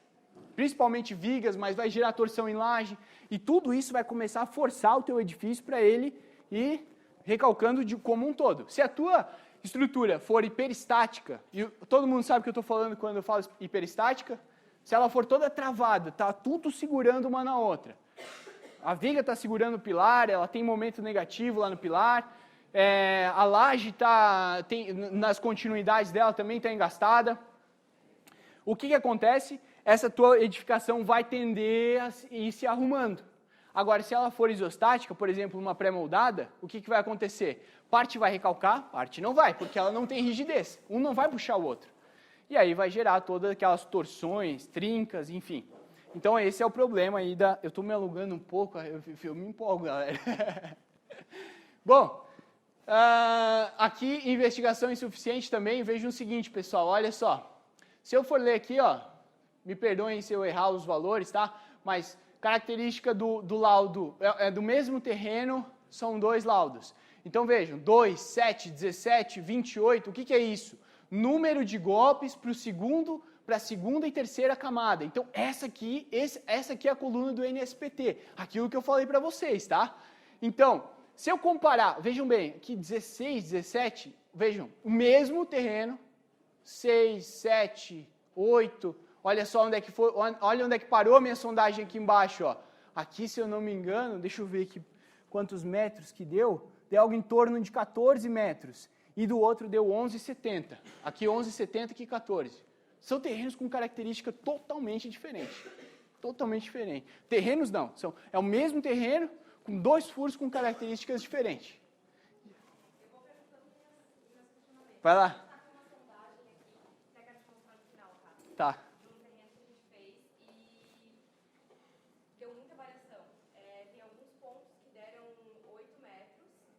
Speaker 1: principalmente vigas, mas vai gerar torção em laje, e tudo isso vai começar a forçar o teu edifício para ele ir recalcando como um todo. Se a tua estrutura for hiperestática, e todo mundo sabe o que eu estou falando quando eu falo hiperestática, se ela for toda travada, está tudo segurando uma na outra. A viga está segurando o pilar, ela tem momento negativo lá no pilar, a laje nas continuidades dela também está engastada. O que acontece? Essa tua edificação vai tender a ir se arrumando. Agora, se ela for isostática, por exemplo, uma pré-moldada, o que vai acontecer? Parte vai recalcar, parte não vai, porque ela não tem rigidez. Um não vai puxar o outro. E aí vai gerar todas aquelas torções, trincas, enfim. Então, esse é o problema aí da... Eu estou me alongando um pouco, eu me empolgo, galera. Bom, aqui, investigação insuficiente também, veja o seguinte, pessoal, olha só. Se eu for ler aqui, ó, me perdoem se eu errar os valores, tá? Mas característica do laudo do mesmo terreno, são 2 laudos. Então, vejam, 2, 7, 17, 28, o que é isso? Número de golpes para a segunda e terceira camada. Então, essa aqui é a coluna do NSPT, aquilo que eu falei para vocês, tá? Então, se eu comparar, vejam bem, aqui 16, 17, vejam, o mesmo terreno, 6, 7, 8, olha só onde é que foi, olha onde é que parou a minha sondagem aqui embaixo, ó. Aqui, se eu não me engano, deixa eu ver aqui quantos metros que deu algo em torno de 14 metros. E do outro deu 11,70. Aqui 11,70, aqui 14. São terrenos com característica totalmente diferente. Totalmente diferente. Terrenos não, é o mesmo terreno com 2 furos com características diferentes. Vai lá. Tá.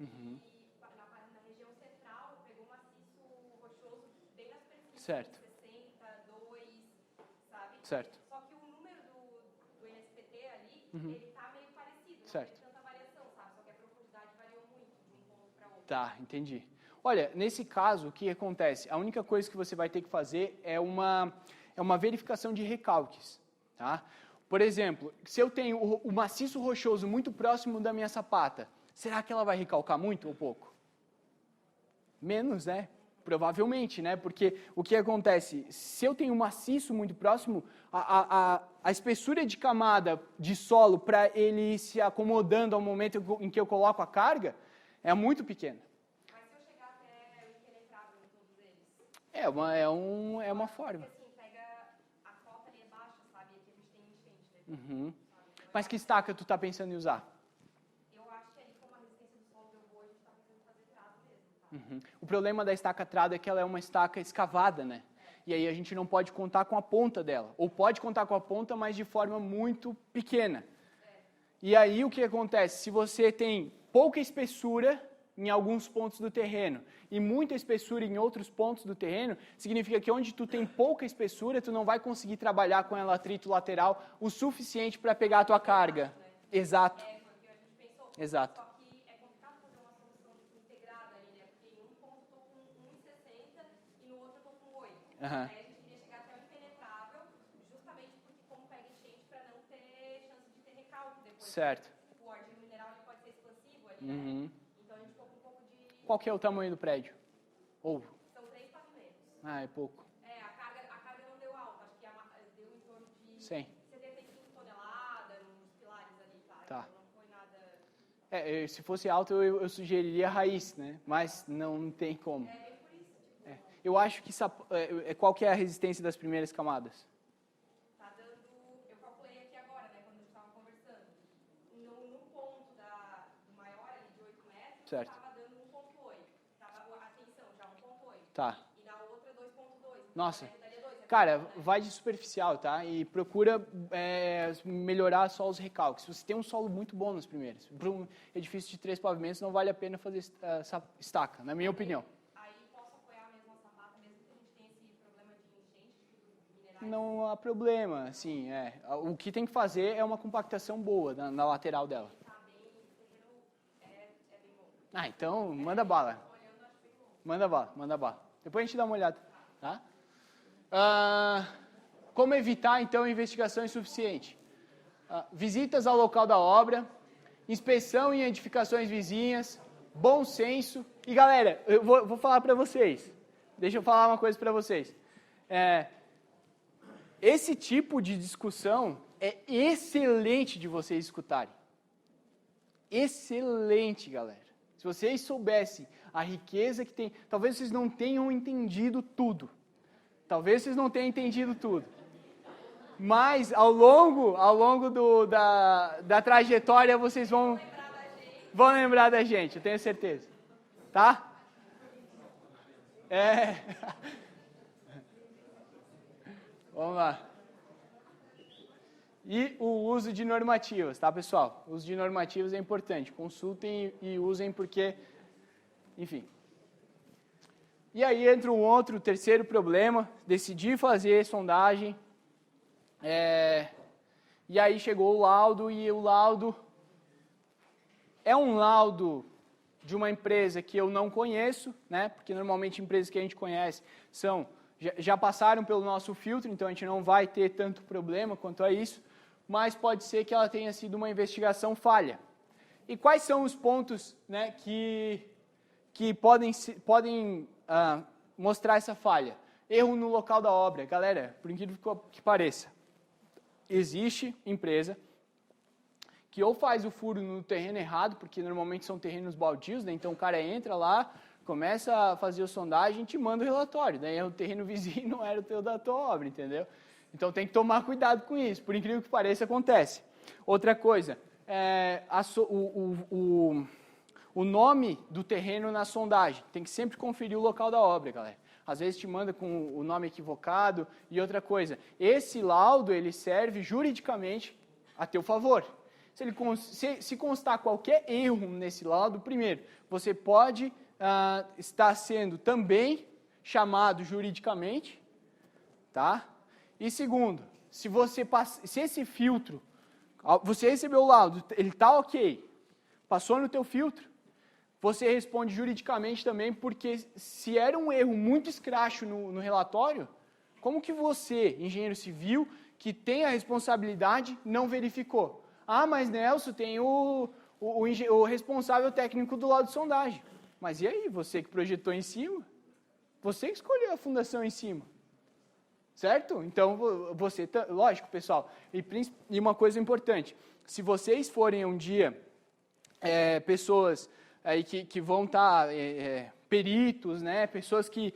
Speaker 1: Uhum.
Speaker 2: Na região central, pegou um maciço rochoso bem nas superfícies.
Speaker 1: Certo.
Speaker 2: 60, 2, sabe?
Speaker 1: Certo.
Speaker 2: Só que o número do NSPT ali, ele tá meio parecido.
Speaker 1: Certo.
Speaker 2: Não tem tanta variação, sabe? Só que a profundidade variou muito de um ponto para outro.
Speaker 1: Tá, entendi. Olha, nesse caso, o que acontece? A única coisa que você vai ter que fazer é uma verificação de recalques, tá? Por exemplo, se eu tenho o maciço rochoso muito próximo da minha sapata, será que ela vai recalcar muito ou pouco? Menos, né? Provavelmente, né? Porque o que acontece? Se eu tenho um maciço muito próximo, a espessura de camada de solo para ele ir se acomodando ao momento em que eu coloco a carga é muito pequena.
Speaker 2: Mas se eu chegar até o impenetrável em todos eles?
Speaker 1: É uma forma.
Speaker 2: Porque assim, pega a cota ali é baixa, sabe? Aqui a gente tem enchente, né?
Speaker 1: Uhum. Mas que estaca tu tá pensando em usar? Uhum. O problema da estaca trada é que ela é uma estaca escavada, né? E aí a gente não pode contar com a ponta dela. Ou pode contar com a ponta, mas de forma muito pequena. E aí o que acontece? Se você tem pouca espessura em alguns pontos do terreno e muita espessura em outros pontos do terreno, significa que onde tu tem pouca espessura, tu não vai conseguir trabalhar com ela atrito lateral o suficiente para pegar a tua carga. Exato. Exato.
Speaker 2: Uhum. Aí a gente queria chegar até o impenetrável, justamente porque como pega enchente para não ter chance de ter recalque depois.
Speaker 1: Certo.
Speaker 2: O órgão mineral ele pode ser expansivo ali,
Speaker 1: uhum.
Speaker 2: né? Então a gente ficou com um pouco de...
Speaker 1: Qual que é o tamanho do prédio? Ou?
Speaker 2: São 3 pavimentos.
Speaker 1: Ah, é pouco.
Speaker 2: A carga não deu alta, acho que deu em torno de
Speaker 1: 100.
Speaker 2: 75 toneladas nos pilares ali, tá?
Speaker 1: Tá.
Speaker 2: Então não foi nada...
Speaker 1: Se fosse alto eu sugeriria raiz, né? Mas não tem como. Eu acho que qual que é a resistência das primeiras camadas?
Speaker 2: Tá dando, eu calculei aqui agora, né, quando a gente estava conversando. No ponto do maior ali de 8 metros, estava dando 1,8. Tava a tensão já 1,8.
Speaker 1: Tá.
Speaker 2: E na outra 2,2.
Speaker 1: Nossa.
Speaker 2: Daria 2,
Speaker 1: cara, vai de superficial, tá? E procura melhorar só os recalques. Se você tem um solo muito bom nos primeiros, para um edifício de 3 pavimentos não vale a pena fazer essa estaca, na minha opinião. Não há problema, assim, o que tem que fazer é uma compactação boa na lateral dela. Ah, então, manda bala. Manda bala. Depois a gente dá uma olhada, tá? Como evitar, então, investigação insuficiente? Visitas ao local da obra, inspeção em edificações vizinhas, bom senso. E, galera, eu vou falar para vocês. Deixa eu falar uma coisa para vocês. Esse tipo de discussão é excelente de vocês escutarem. Excelente, galera. Se vocês soubessem a riqueza que tem, talvez vocês não tenham entendido tudo. Talvez vocês não tenham entendido tudo. Mas ao longo da trajetória vocês vão lembrar da gente, eu tenho certeza. Tá? Vamos lá. E o uso de normativas, tá, pessoal? O uso de normativas é importante. Consultem e usem porque, enfim. E aí entra um terceiro problema. Decidi fazer sondagem. E aí chegou o laudo, e o laudo é um laudo de uma empresa que eu não conheço, né? Porque normalmente empresas que a gente conhece já passaram pelo nosso filtro, então a gente não vai ter tanto problema quanto a isso, mas pode ser que ela tenha sido uma investigação falha. E quais são os pontos, né, que podem mostrar essa falha? Erro no local da obra. Galera, por incrível que pareça, existe empresa que ou faz o furo no terreno errado, porque normalmente são terrenos baldios, né? Então o cara entra lá, começa a fazer a sondagem e te manda o relatório. Daí o terreno vizinho não era o teu da tua obra, entendeu? Então tem que tomar cuidado com isso. Por incrível que pareça, acontece. Outra coisa, o nome do terreno na sondagem. Tem que sempre conferir o local da obra, galera. Às vezes te manda com o nome equivocado. E outra coisa, esse laudo ele serve juridicamente a teu favor. Se constar qualquer erro nesse laudo, primeiro, você pode estar sendo também chamado juridicamente, tá? E segundo, se esse filtro, você recebeu o laudo, ele está ok, passou no teu filtro, você responde juridicamente também, porque se era um erro muito escracho no relatório, como que você, engenheiro civil, que tem a responsabilidade, não verificou? Ah, mas Nelson, tem o responsável técnico do laudo de sondagem. Mas e aí, você que projetou em cima? Você que escolheu a fundação em cima. Certo? Então, lógico, pessoal, e uma coisa importante, se vocês forem um dia pessoas aí que vão estar peritos, né, pessoas que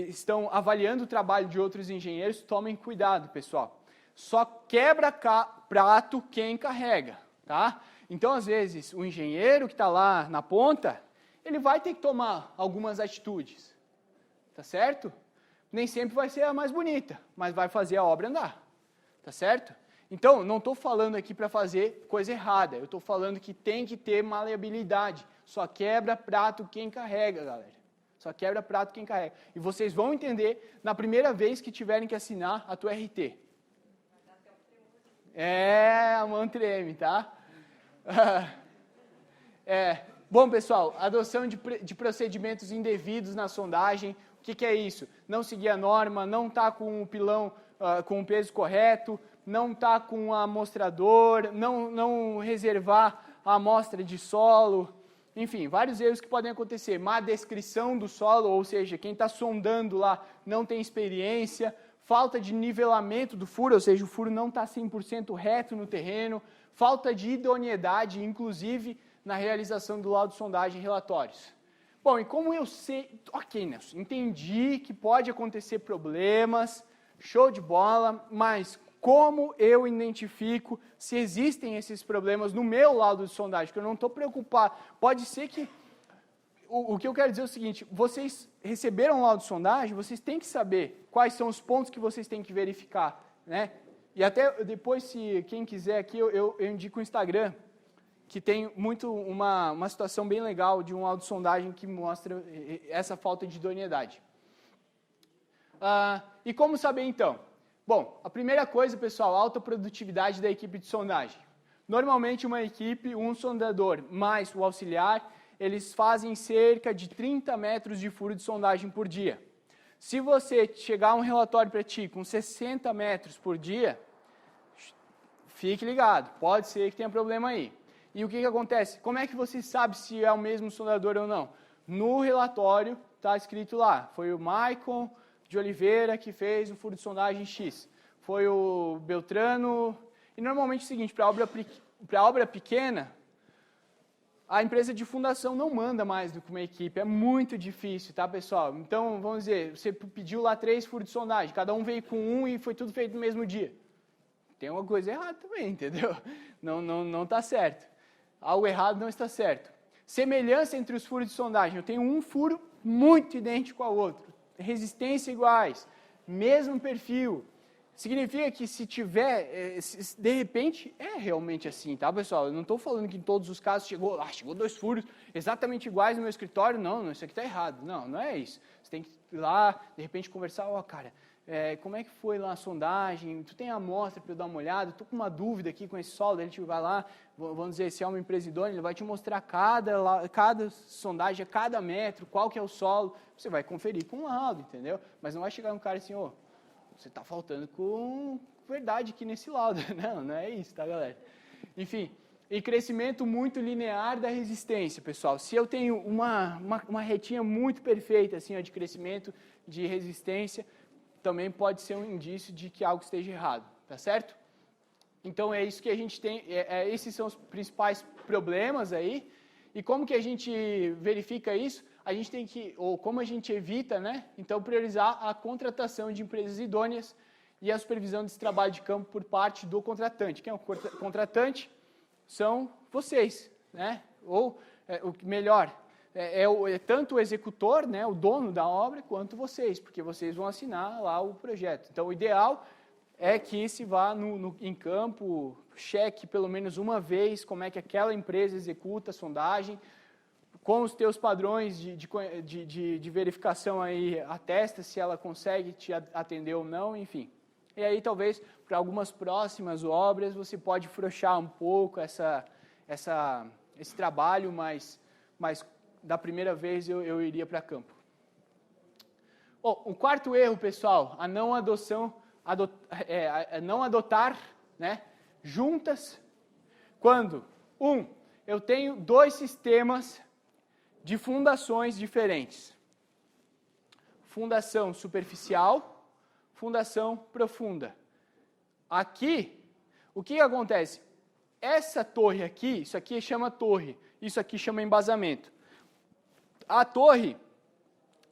Speaker 1: estão avaliando o trabalho de outros engenheiros, tomem cuidado, pessoal. Só quebra prato quem carrega, tá? Então, às vezes, o engenheiro que está lá na ponta, ele vai ter que tomar algumas atitudes, tá certo? Nem sempre vai ser a mais bonita, mas vai fazer a obra andar, tá certo? Então, não estou falando aqui para fazer coisa errada, eu estou falando que tem que ter maleabilidade. Só quebra prato quem carrega, galera. Só quebra prato quem carrega. E vocês vão entender na primeira vez que tiverem que assinar a tua RT. A mão treme, tá? Bom, pessoal, adoção de procedimentos indevidos na sondagem. O que é isso? Não seguir a norma, não estar com o pilão com o peso correto, não estar com o amostrador, não reservar a amostra de solo, enfim, vários erros que podem acontecer. Má descrição do solo, ou seja, quem está sondando lá não tem experiência, falta de nivelamento do furo, ou seja, o furo não está 100% reto no terreno, falta de idoneidade, inclusive na realização do laudo de sondagem e relatórios. Bom, e como eu sei... Ok, Nelson, entendi que pode acontecer problemas, show de bola, mas como eu identifico se existem esses problemas no meu laudo de sondagem? Porque eu não estou preocupado. Pode ser que... O que eu quero dizer é o seguinte, vocês receberam um laudo de sondagem, vocês têm que saber quais são os pontos que vocês têm que verificar, né? E até depois, se quem quiser aqui, eu indico o Instagram, que tem uma situação bem legal de um laudo de sondagem que mostra essa falta de idoneidade. E como saber então? Bom, a primeira coisa, pessoal, alta produtividade da equipe de sondagem. Normalmente uma equipe, um sondador mais o auxiliar, eles fazem cerca de 30 metros de furo de sondagem por dia. Se você chegar um relatório para ti com 60 metros por dia, fique ligado, pode ser que tenha problema aí. E o que acontece? Como é que você sabe se é o mesmo sondador ou não? No relatório está escrito lá, foi o Maicon de Oliveira que fez o furo de sondagem X. Foi o Beltrano... E normalmente é o seguinte, para obra pequena, a empresa de fundação não manda mais do que uma equipe, é muito difícil, tá, pessoal? Então, vamos dizer, você pediu lá 3 furos de sondagem, cada um veio com um e foi tudo feito no mesmo dia. Tem uma coisa errada também, entendeu? Não está certo. Algo errado não está certo. Semelhança entre os furos de sondagem. Eu tenho um furo muito idêntico ao outro. Resistência iguais, mesmo perfil. Significa que se tiver, de repente, é realmente assim, tá, pessoal? Eu não estou falando que em todos os casos chegou 2 furos exatamente iguais no meu escritório. Não, isso aqui está errado. Não é isso. Você tem que ir lá, de repente, conversar. Cara, como é que foi lá a sondagem? Tu tem a amostra para eu dar uma olhada? Estou com uma dúvida aqui com esse solo. Ele vai lá, vamos dizer, se é uma empresa idônea, ele vai te mostrar cada sondagem, cada metro, qual que é o solo. Você vai conferir com um laudo, entendeu? Mas não vai chegar um cara assim, você está faltando com verdade aqui nesse laudo. Não é isso, tá, galera? Enfim, e crescimento muito linear da resistência, pessoal. Se eu tenho uma retinha muito perfeita assim, de crescimento de resistência, também pode ser um indício de que algo esteja errado, tá certo? Então é isso que a gente tem, esses são os principais problemas aí. E como que a gente verifica isso? A gente tem que, ou como a gente evita, né? Então, priorizar a contratação de empresas idôneas e a supervisão desse trabalho de campo por parte do contratante. Quem é o contratante? São vocês, né? Ou, o melhor, tanto o executor, né, o dono da obra, quanto vocês, porque vocês vão assinar lá o projeto. Então, o ideal é que se vá em campo, cheque pelo menos uma vez como é que aquela empresa executa a sondagem, com os teus padrões de verificação aí, atesta se ela consegue te atender ou não, enfim. E aí, talvez, para algumas próximas obras, você pode afrouxar um pouco esse trabalho, mas da primeira vez eu iria para campo. O quarto erro, pessoal, a não adotar, né, juntas, quando, eu tenho 2 sistemas de fundações diferentes. Fundação superficial, fundação profunda. Aqui, o que acontece? Essa torre aqui, isso aqui chama torre, isso aqui chama embasamento. A torre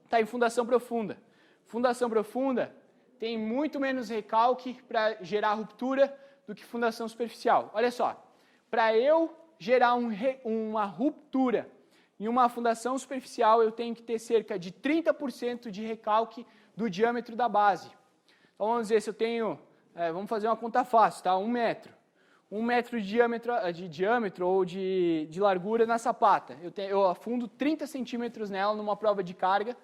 Speaker 1: está em fundação profunda. Fundação profunda tem muito menos recalque para gerar ruptura do que fundação superficial. Olha só, para eu gerar uma ruptura em uma fundação superficial, eu tenho que ter cerca de 30% de recalque do diâmetro da base. Então, vamos dizer, se eu tenho, vamos fazer uma conta fácil, tá? 1 metro. 1 metro de diâmetro ou de largura na sapata. Eu afundo 30 centímetros nela numa prova de carga,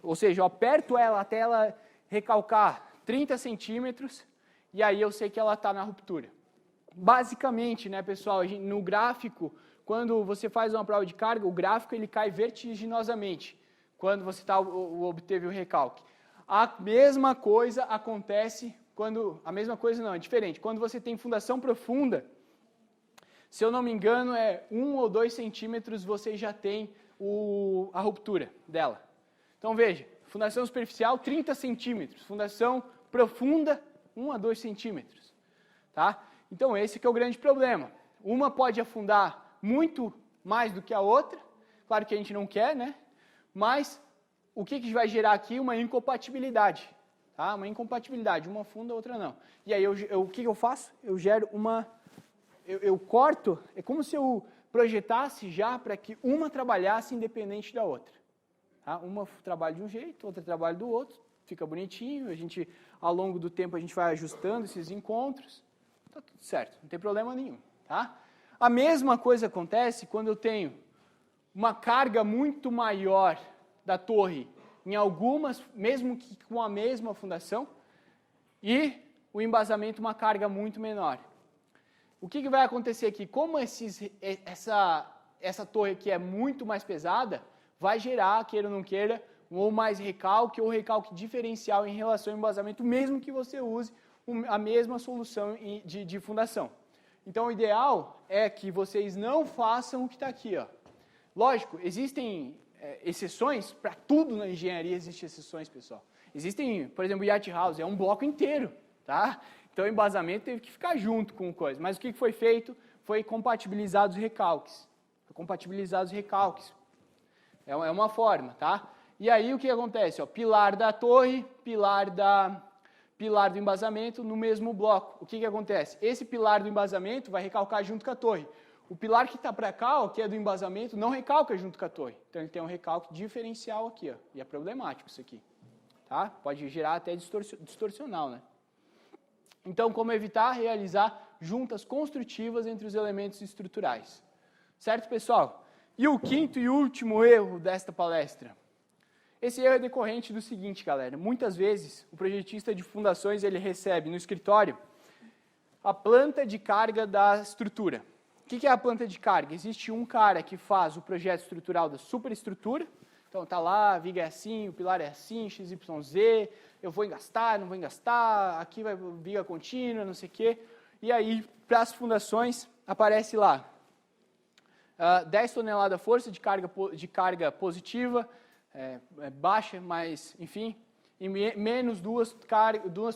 Speaker 1: ou seja, eu aperto ela até ela recalcar 30 centímetros, e aí eu sei que ela está na ruptura. Basicamente, né, pessoal, no gráfico, quando você faz uma prova de carga, o gráfico ele cai vertiginosamente, quando você obteve o recalque. A mesma coisa acontece a mesma coisa não, é diferente. Quando você tem fundação profunda, se eu não me engano, 1 ou 2 centímetros você já tem a ruptura dela. Então, veja, fundação superficial, 30 centímetros. Fundação profunda, 1 a 2 centímetros. Tá? Então, esse que é o grande problema. Uma pode afundar muito mais do que a outra, claro que a gente não quer, né? Mas o que vai gerar aqui? Uma incompatibilidade. Tá? Uma incompatibilidade, uma afunda, a outra não. E aí, o que eu faço? Eu gero eu corto, é como se eu projetasse já para que uma trabalhasse independente da outra. Tá? Uma trabalha de um jeito, outra trabalha do outro, fica bonitinho, ao longo do tempo a gente vai ajustando esses encontros, tá tudo certo, não tem problema nenhum. Tá? A mesma coisa acontece quando eu tenho uma carga muito maior da torre em algumas, mesmo que com a mesma fundação, e o embasamento uma carga muito menor. O que vai acontecer aqui? Como essa torre aqui é muito mais pesada, vai gerar, queira ou não queira, ou mais recalque ou recalque diferencial em relação ao embasamento, mesmo que você use a mesma solução de fundação. Então, o ideal é que vocês não façam o que está aqui. Ó. Lógico, existem exceções, para tudo na engenharia existem exceções, pessoal. Existem, por exemplo, o yacht house, é um bloco inteiro, tá? Então, o embasamento teve que ficar junto com coisa. Mas o que foi feito? Foi compatibilizar os recalques. compatibilizar os recalques. É uma forma, tá? E aí o que acontece? Ó, pilar da torre, pilar do embasamento no mesmo bloco. O que acontece? Esse pilar do embasamento vai recalcar junto com a torre. O pilar que está para cá, ó, que é do embasamento, não recalca junto com a torre. Então ele tem um recalque diferencial aqui, ó, e é problemático isso aqui. Tá? Pode gerar até distorcional, né? Então, como evitar realizar juntas construtivas entre os elementos estruturais? Certo, pessoal? E o quinto e último erro desta palestra. Esse erro é decorrente do seguinte, galera. Muitas vezes, o projetista de fundações ele recebe no escritório a planta de carga da estrutura. O que é a planta de carga? Existe um cara que faz o projeto estrutural da superestrutura. Então, tá lá, a viga é assim, o pilar é assim, XYZ, eu vou engastar, não vou engastar, aqui vai viga contínua, não sei o quê. E aí, para as fundações, aparece lá 10 toneladas força de carga positiva, baixa, mas, enfim, e menos 2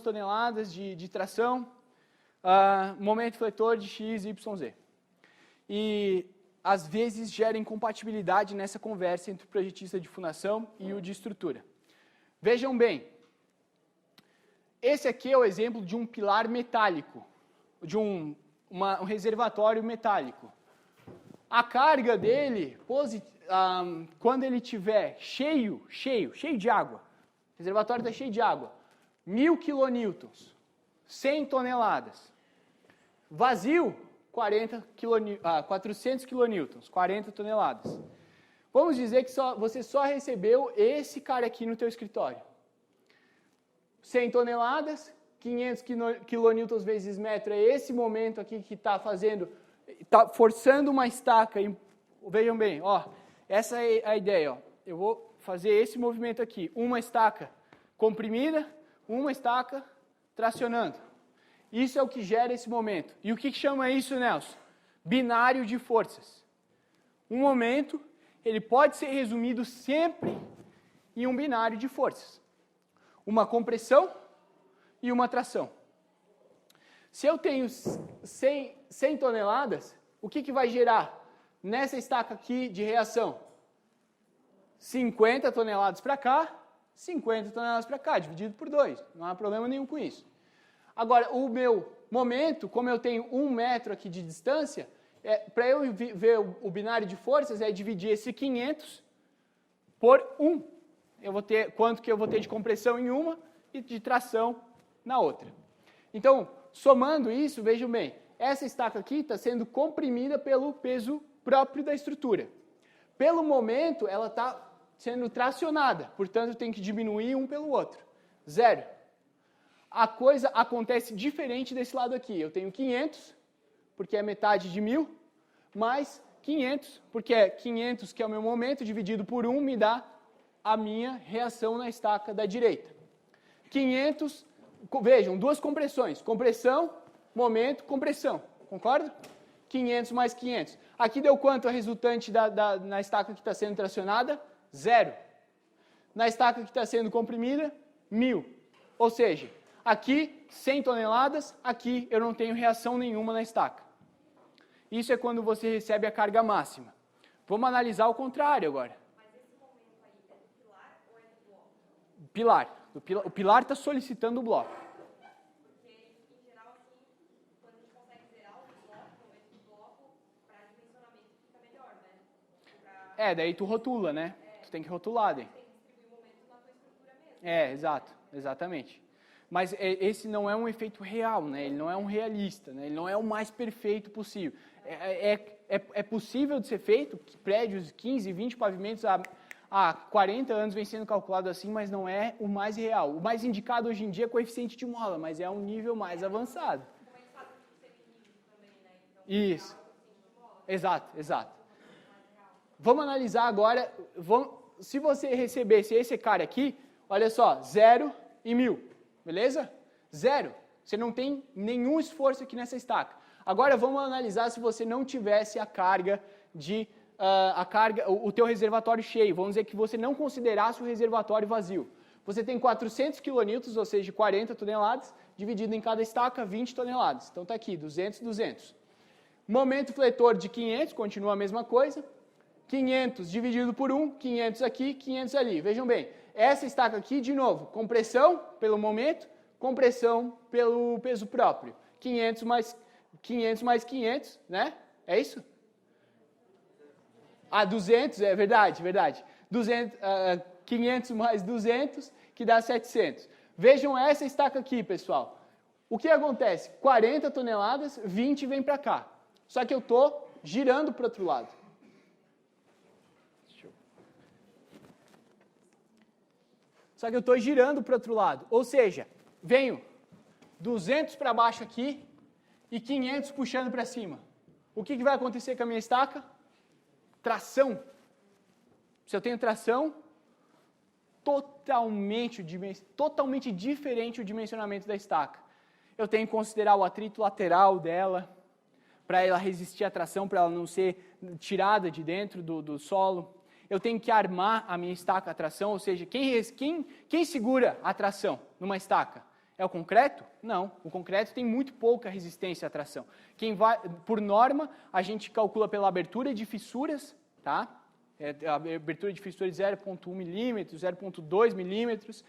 Speaker 1: toneladas de tração, momento fletor de X, Y, Z. E às vezes gera incompatibilidade nessa conversa entre o projetista de fundação e o de estrutura. Vejam bem, esse aqui é o exemplo de um pilar metálico, de um reservatório metálico. A carga dele, quando ele estiver cheio de água, o reservatório está cheio de água, 1000 kilonewtons, 100 toneladas. Vazio, 400 kilonewtons, 40 toneladas. Vamos dizer que você só recebeu esse cara aqui no teu escritório. 100 toneladas, 500 kilonewtons vezes metro, é esse momento aqui que está forçando uma estaca. Vejam bem, ó, essa é a ideia. Ó. Eu vou fazer esse movimento aqui. Uma estaca comprimida, uma estaca tracionando. Isso é o que gera esse momento. E o que chama isso, Nelson? Binário de forças. Um momento, ele pode ser resumido sempre em um binário de forças. Uma compressão e uma tração. Se eu tenho 100 toneladas, o que vai gerar nessa estaca aqui de reação? 50 toneladas para cá, 50 toneladas para cá, dividido por 2. Não há problema nenhum com isso. Agora, o meu momento, como eu tenho 1 metro aqui de distância, para eu ver o binário de forças, é dividir esse 500 por 1. Eu vou ter quanto que eu vou ter de compressão em uma e de tração na outra. Então, somando isso, vejam bem, essa estaca aqui está sendo comprimida pelo peso próprio da estrutura. Pelo momento, ela está sendo tracionada, portanto, tem que diminuir um pelo outro. 0. A coisa acontece diferente desse lado aqui. Eu tenho 500, porque é metade de 1000, mais 500, porque é 500, que é o meu momento, dividido por 1, me dá a minha reação na estaca da direita. 500, vejam, 2 compressões. Compressão, momento, compressão. Concorda? 500 mais 500. Aqui deu quanto a resultante na estaca que está sendo tracionada? 0. Na estaca que está sendo comprimida, 1000. Ou seja, aqui 100 toneladas, aqui eu não tenho reação nenhuma na estaca. Isso é quando você recebe a carga máxima. Vamos analisar o contrário agora.
Speaker 2: Mas esse momento aí é do pilar ou é do bloco?
Speaker 1: Pilar. O pilar está solicitando o bloco.
Speaker 2: Porque, em geral, assim, quando a gente consegue zerar o bloco, o momento do bloco, para dimensionamento fica melhor, né?
Speaker 1: Daí tu rotula, né? Tu tem que rotular daí.
Speaker 2: Tem que distribuir o momento na tua estrutura mesmo.
Speaker 1: Exato, exatamente. Mas esse não é um efeito real, né? Ele não é um realista, né? Ele não é o mais perfeito possível. É possível de ser feito, prédios 15, 20 pavimentos há 40 anos vem sendo calculado assim, mas não é o mais real. O mais indicado hoje em dia é coeficiente de mola, mas é um nível mais avançado.
Speaker 2: Como eles fazem com seminíveis também, né? Então,
Speaker 1: Isso.
Speaker 2: Exato.
Speaker 1: Exato. Vamos analisar agora, se você recebesse esse cara aqui, olha só, 0 e 1000. Beleza? 0. Você não tem nenhum esforço aqui nessa estaca. Agora vamos analisar se você não tivesse a carga o teu reservatório cheio. Vamos dizer que você não considerasse o reservatório vazio. Você tem 400 kilonewtons, ou seja, 40 toneladas, dividido em cada estaca, 20 toneladas. Então está aqui, 200, 200. Momento fletor de 500, continua a mesma coisa. 500 dividido por 1, 500 aqui, 500 ali. Vejam bem, essa estaca aqui, de novo, compressão pelo momento, compressão pelo peso próprio. 500 mais 500, né? É isso? 200, é verdade, verdade. 500 mais 200, que dá 700. Vejam essa estaca aqui, pessoal. O que acontece? 40 toneladas, 20 vem para cá. Só que eu estou girando para o outro lado. Só que eu estou girando para o outro lado. Ou seja, venho 200 para baixo aqui e 500 puxando para cima. O que vai acontecer com a minha estaca? Tração. Se eu tenho tração, totalmente diferente o dimensionamento da estaca. Eu tenho que considerar o atrito lateral dela, para ela resistir à tração, para ela não ser tirada de dentro do solo. Eu tenho que armar a minha estaca à tração, ou seja, quem segura a tração numa estaca? É o concreto? Não, o concreto tem muito pouca resistência à tração. Por norma, a gente calcula pela abertura de fissuras, tá? A abertura de fissura de 0,1 milímetros, 0,2 milímetros,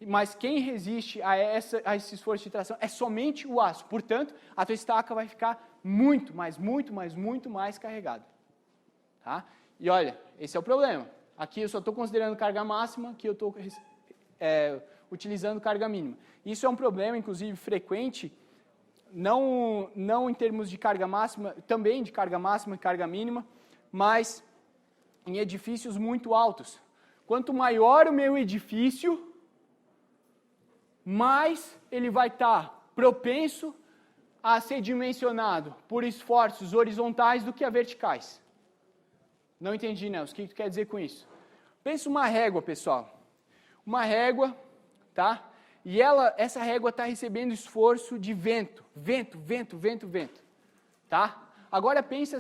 Speaker 1: mas quem resiste a esse esforço de tração é somente o aço. Portanto, a tua estaca vai ficar muito mais carregada. Tá? E olha, esse é o problema. Aqui eu só estou considerando carga máxima, aqui eu estou utilizando carga mínima. Isso é um problema, inclusive, frequente, não em termos de carga máxima, também de carga máxima e carga mínima, mas em edifícios muito altos. Quanto maior o meu edifício, mais ele vai estar propenso a ser dimensionado por esforços horizontais do que a verticais. Não entendi, Nelson. O que tu quer dizer com isso? Pensa uma régua, pessoal. Uma régua, tá? E essa régua está recebendo esforço de vento. Vento. Tá? Agora pensa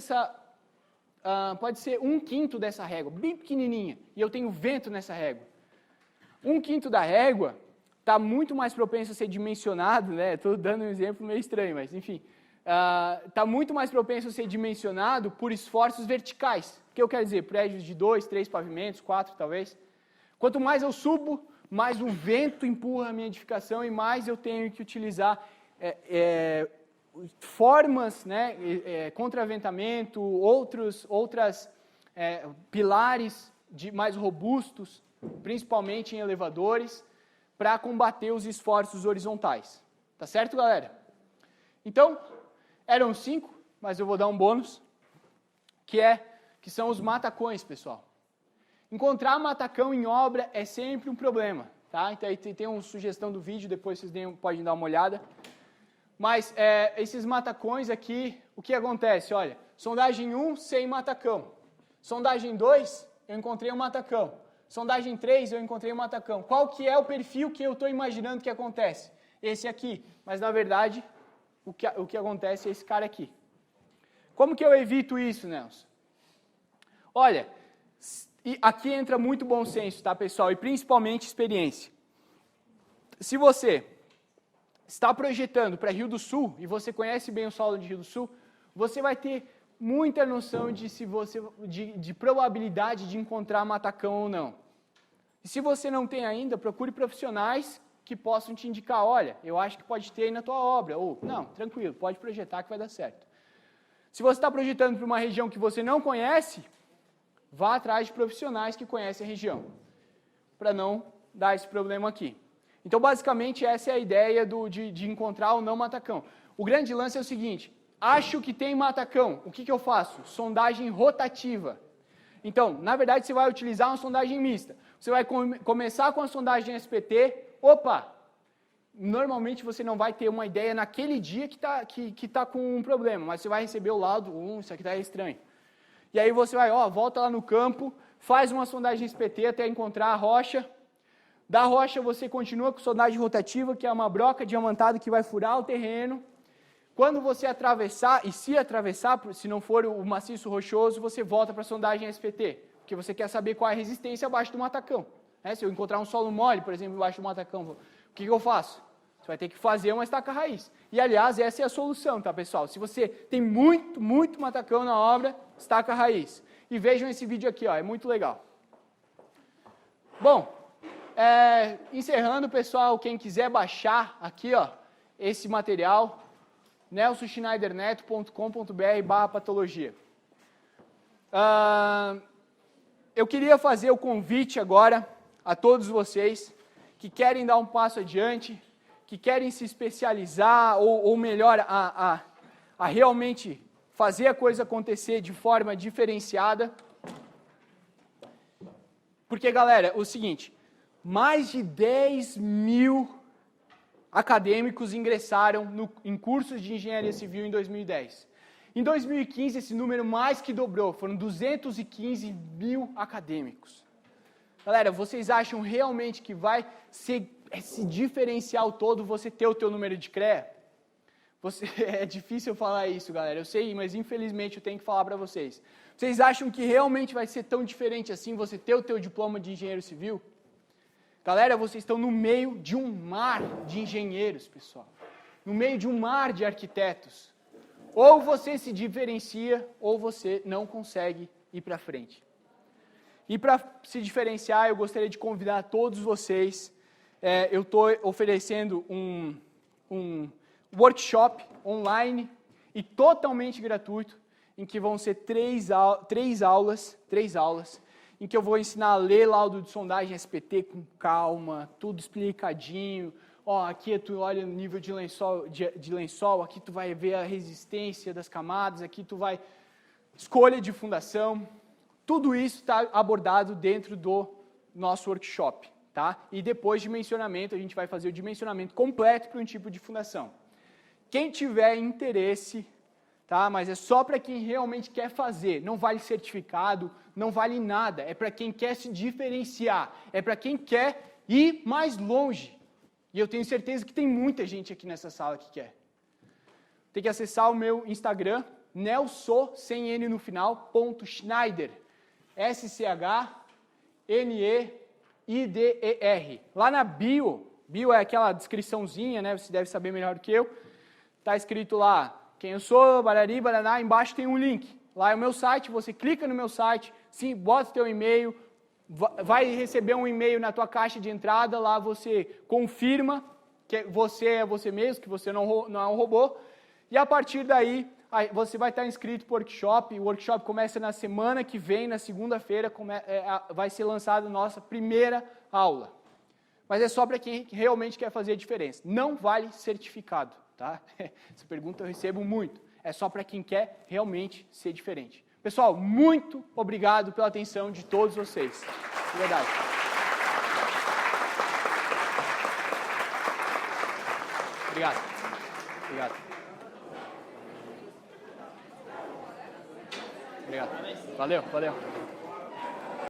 Speaker 1: pode ser 1/5 dessa régua, bem pequenininha, e eu tenho vento nessa régua. 1/5 da régua está muito mais propenso a ser dimensionado, né? Estou dando um exemplo meio estranho, mas enfim. Está muito mais propenso a ser dimensionado por esforços verticais. O que eu quero dizer? Prédios de 2, 3 pavimentos, 4 talvez. Quanto mais eu subo, mais o vento empurra a minha edificação e mais eu tenho que utilizar formas, né, contraventamento, outras pilares mais robustos, principalmente em elevadores, para combater os esforços horizontais. Tá certo, galera? Então, eram 5, mas eu vou dar um bônus, que são os matacões, pessoal. Encontrar matacão em obra é sempre um problema, tá? Então, aí tem uma sugestão do vídeo, depois vocês podem dar uma olhada. Mas esses matacões aqui, o que acontece? Olha, sondagem 1, sem matacão. Sondagem 2, eu encontrei um matacão. Sondagem 3, eu encontrei um matacão. Qual que é o perfil que eu estou imaginando que acontece? Esse aqui. Mas, na verdade, o que acontece é esse cara aqui. Como que eu evito isso, Nelson? Olha, aqui entra muito bom senso, tá, pessoal? E principalmente experiência. Se você está projetando para Rio do Sul, e você conhece bem o solo de Rio do Sul, você vai ter muita noção de probabilidade de encontrar matacão ou não. E se você não tem ainda, procure profissionais que possam te indicar, olha, eu acho que pode ter aí na tua obra, ou, não, tranquilo, pode projetar que vai dar certo. Se você está projetando para uma região que você não conhece, vá atrás de profissionais que conhecem a região, para não dar esse problema aqui. Então, basicamente, essa é a ideia de encontrar ou não matacão. O grande lance é o seguinte, acho que tem matacão, o que eu faço? Sondagem rotativa. Então, na verdade, você vai utilizar uma sondagem mista. Você vai começar com a sondagem SPT, normalmente você não vai ter uma ideia naquele dia que tá com um problema, mas você vai receber o laudo, isso aqui tá estranho. E aí você vai, volta lá no campo, faz uma sondagem SPT até encontrar a rocha. Da rocha você continua com sondagem rotativa, que é uma broca diamantada que vai furar o terreno. Quando você atravessar, se não for o maciço rochoso, você volta para a sondagem SPT, porque você quer saber qual é a resistência abaixo do matacão. Se eu encontrar um solo mole, por exemplo, embaixo do matacão, o que eu faço? Você vai ter que fazer uma estaca raiz. E, aliás, essa é a solução, tá, pessoal? Se você tem muito matacão na obra, estaca raiz. E vejam esse vídeo aqui, ó, é muito legal. Bom, encerrando, pessoal, quem quiser baixar aqui, ó, esse material, nelsonschneiderneto.com.br/patologia. Eu queria fazer o convite agora a todos vocês que querem dar um passo adiante, que querem se especializar, ou melhor, a realmente fazer a coisa acontecer de forma diferenciada. Porque, galera, o seguinte, mais de 10 mil acadêmicos ingressaram em cursos de engenharia civil em 2010. Em 2015, esse número mais que dobrou, foram 215 mil acadêmicos. Galera, vocês acham realmente que vai ser esse diferencial todo você ter o teu número de CREA? É difícil falar isso, galera, eu sei, mas infelizmente eu tenho que falar para vocês. Vocês acham que realmente vai ser tão diferente assim você ter o teu diploma de engenheiro civil? Galera, vocês estão no meio de um mar de engenheiros, pessoal. No meio de um mar de arquitetos. Ou você se diferencia, ou você não consegue ir para frente. E para se diferenciar, eu gostaria de convidar todos vocês. Eu estou oferecendo um workshop online e totalmente gratuito, em que vão ser três aulas, em que eu vou ensinar a ler laudo de sondagem SPT com calma, tudo explicadinho. Ó, aqui tu olha o nível de lençol, aqui tu vai ver a resistência das camadas, aqui tu vai escolha de fundação. Tudo isso está abordado dentro do nosso workshop, tá? E depois de dimensionamento, a gente vai fazer o dimensionamento completo para um tipo de fundação. Quem tiver interesse, tá? Mas é só para quem realmente quer fazer, não vale certificado, não vale nada, é para quem quer se diferenciar, é para quem quer ir mais longe. E eu tenho certeza que tem muita gente aqui nessa sala que quer. Tem que acessar o meu Instagram, Nelson, sem N no final, .Schneider, SCHNEIDER. Lá na bio é aquela descriçãozinha, né? Você deve saber melhor do que eu. Está escrito lá, quem eu sou, barari, baraná, embaixo tem um link. Lá é o meu site, você clica no meu site, sim, bota o teu e-mail, vai receber um e-mail na tua caixa de entrada, lá você confirma que você é você mesmo, que você não é um robô, e a partir daí você vai estar inscrito para o workshop. O workshop começa na semana que vem, na segunda-feira, vai ser lançada a nossa primeira aula. Mas é só para quem realmente quer fazer a diferença. Não vale certificado, tá? Essa pergunta eu recebo muito. É só para quem quer realmente ser diferente. Pessoal, muito obrigado pela atenção de todos vocês. De verdade. Obrigado. Obrigado. Valeu.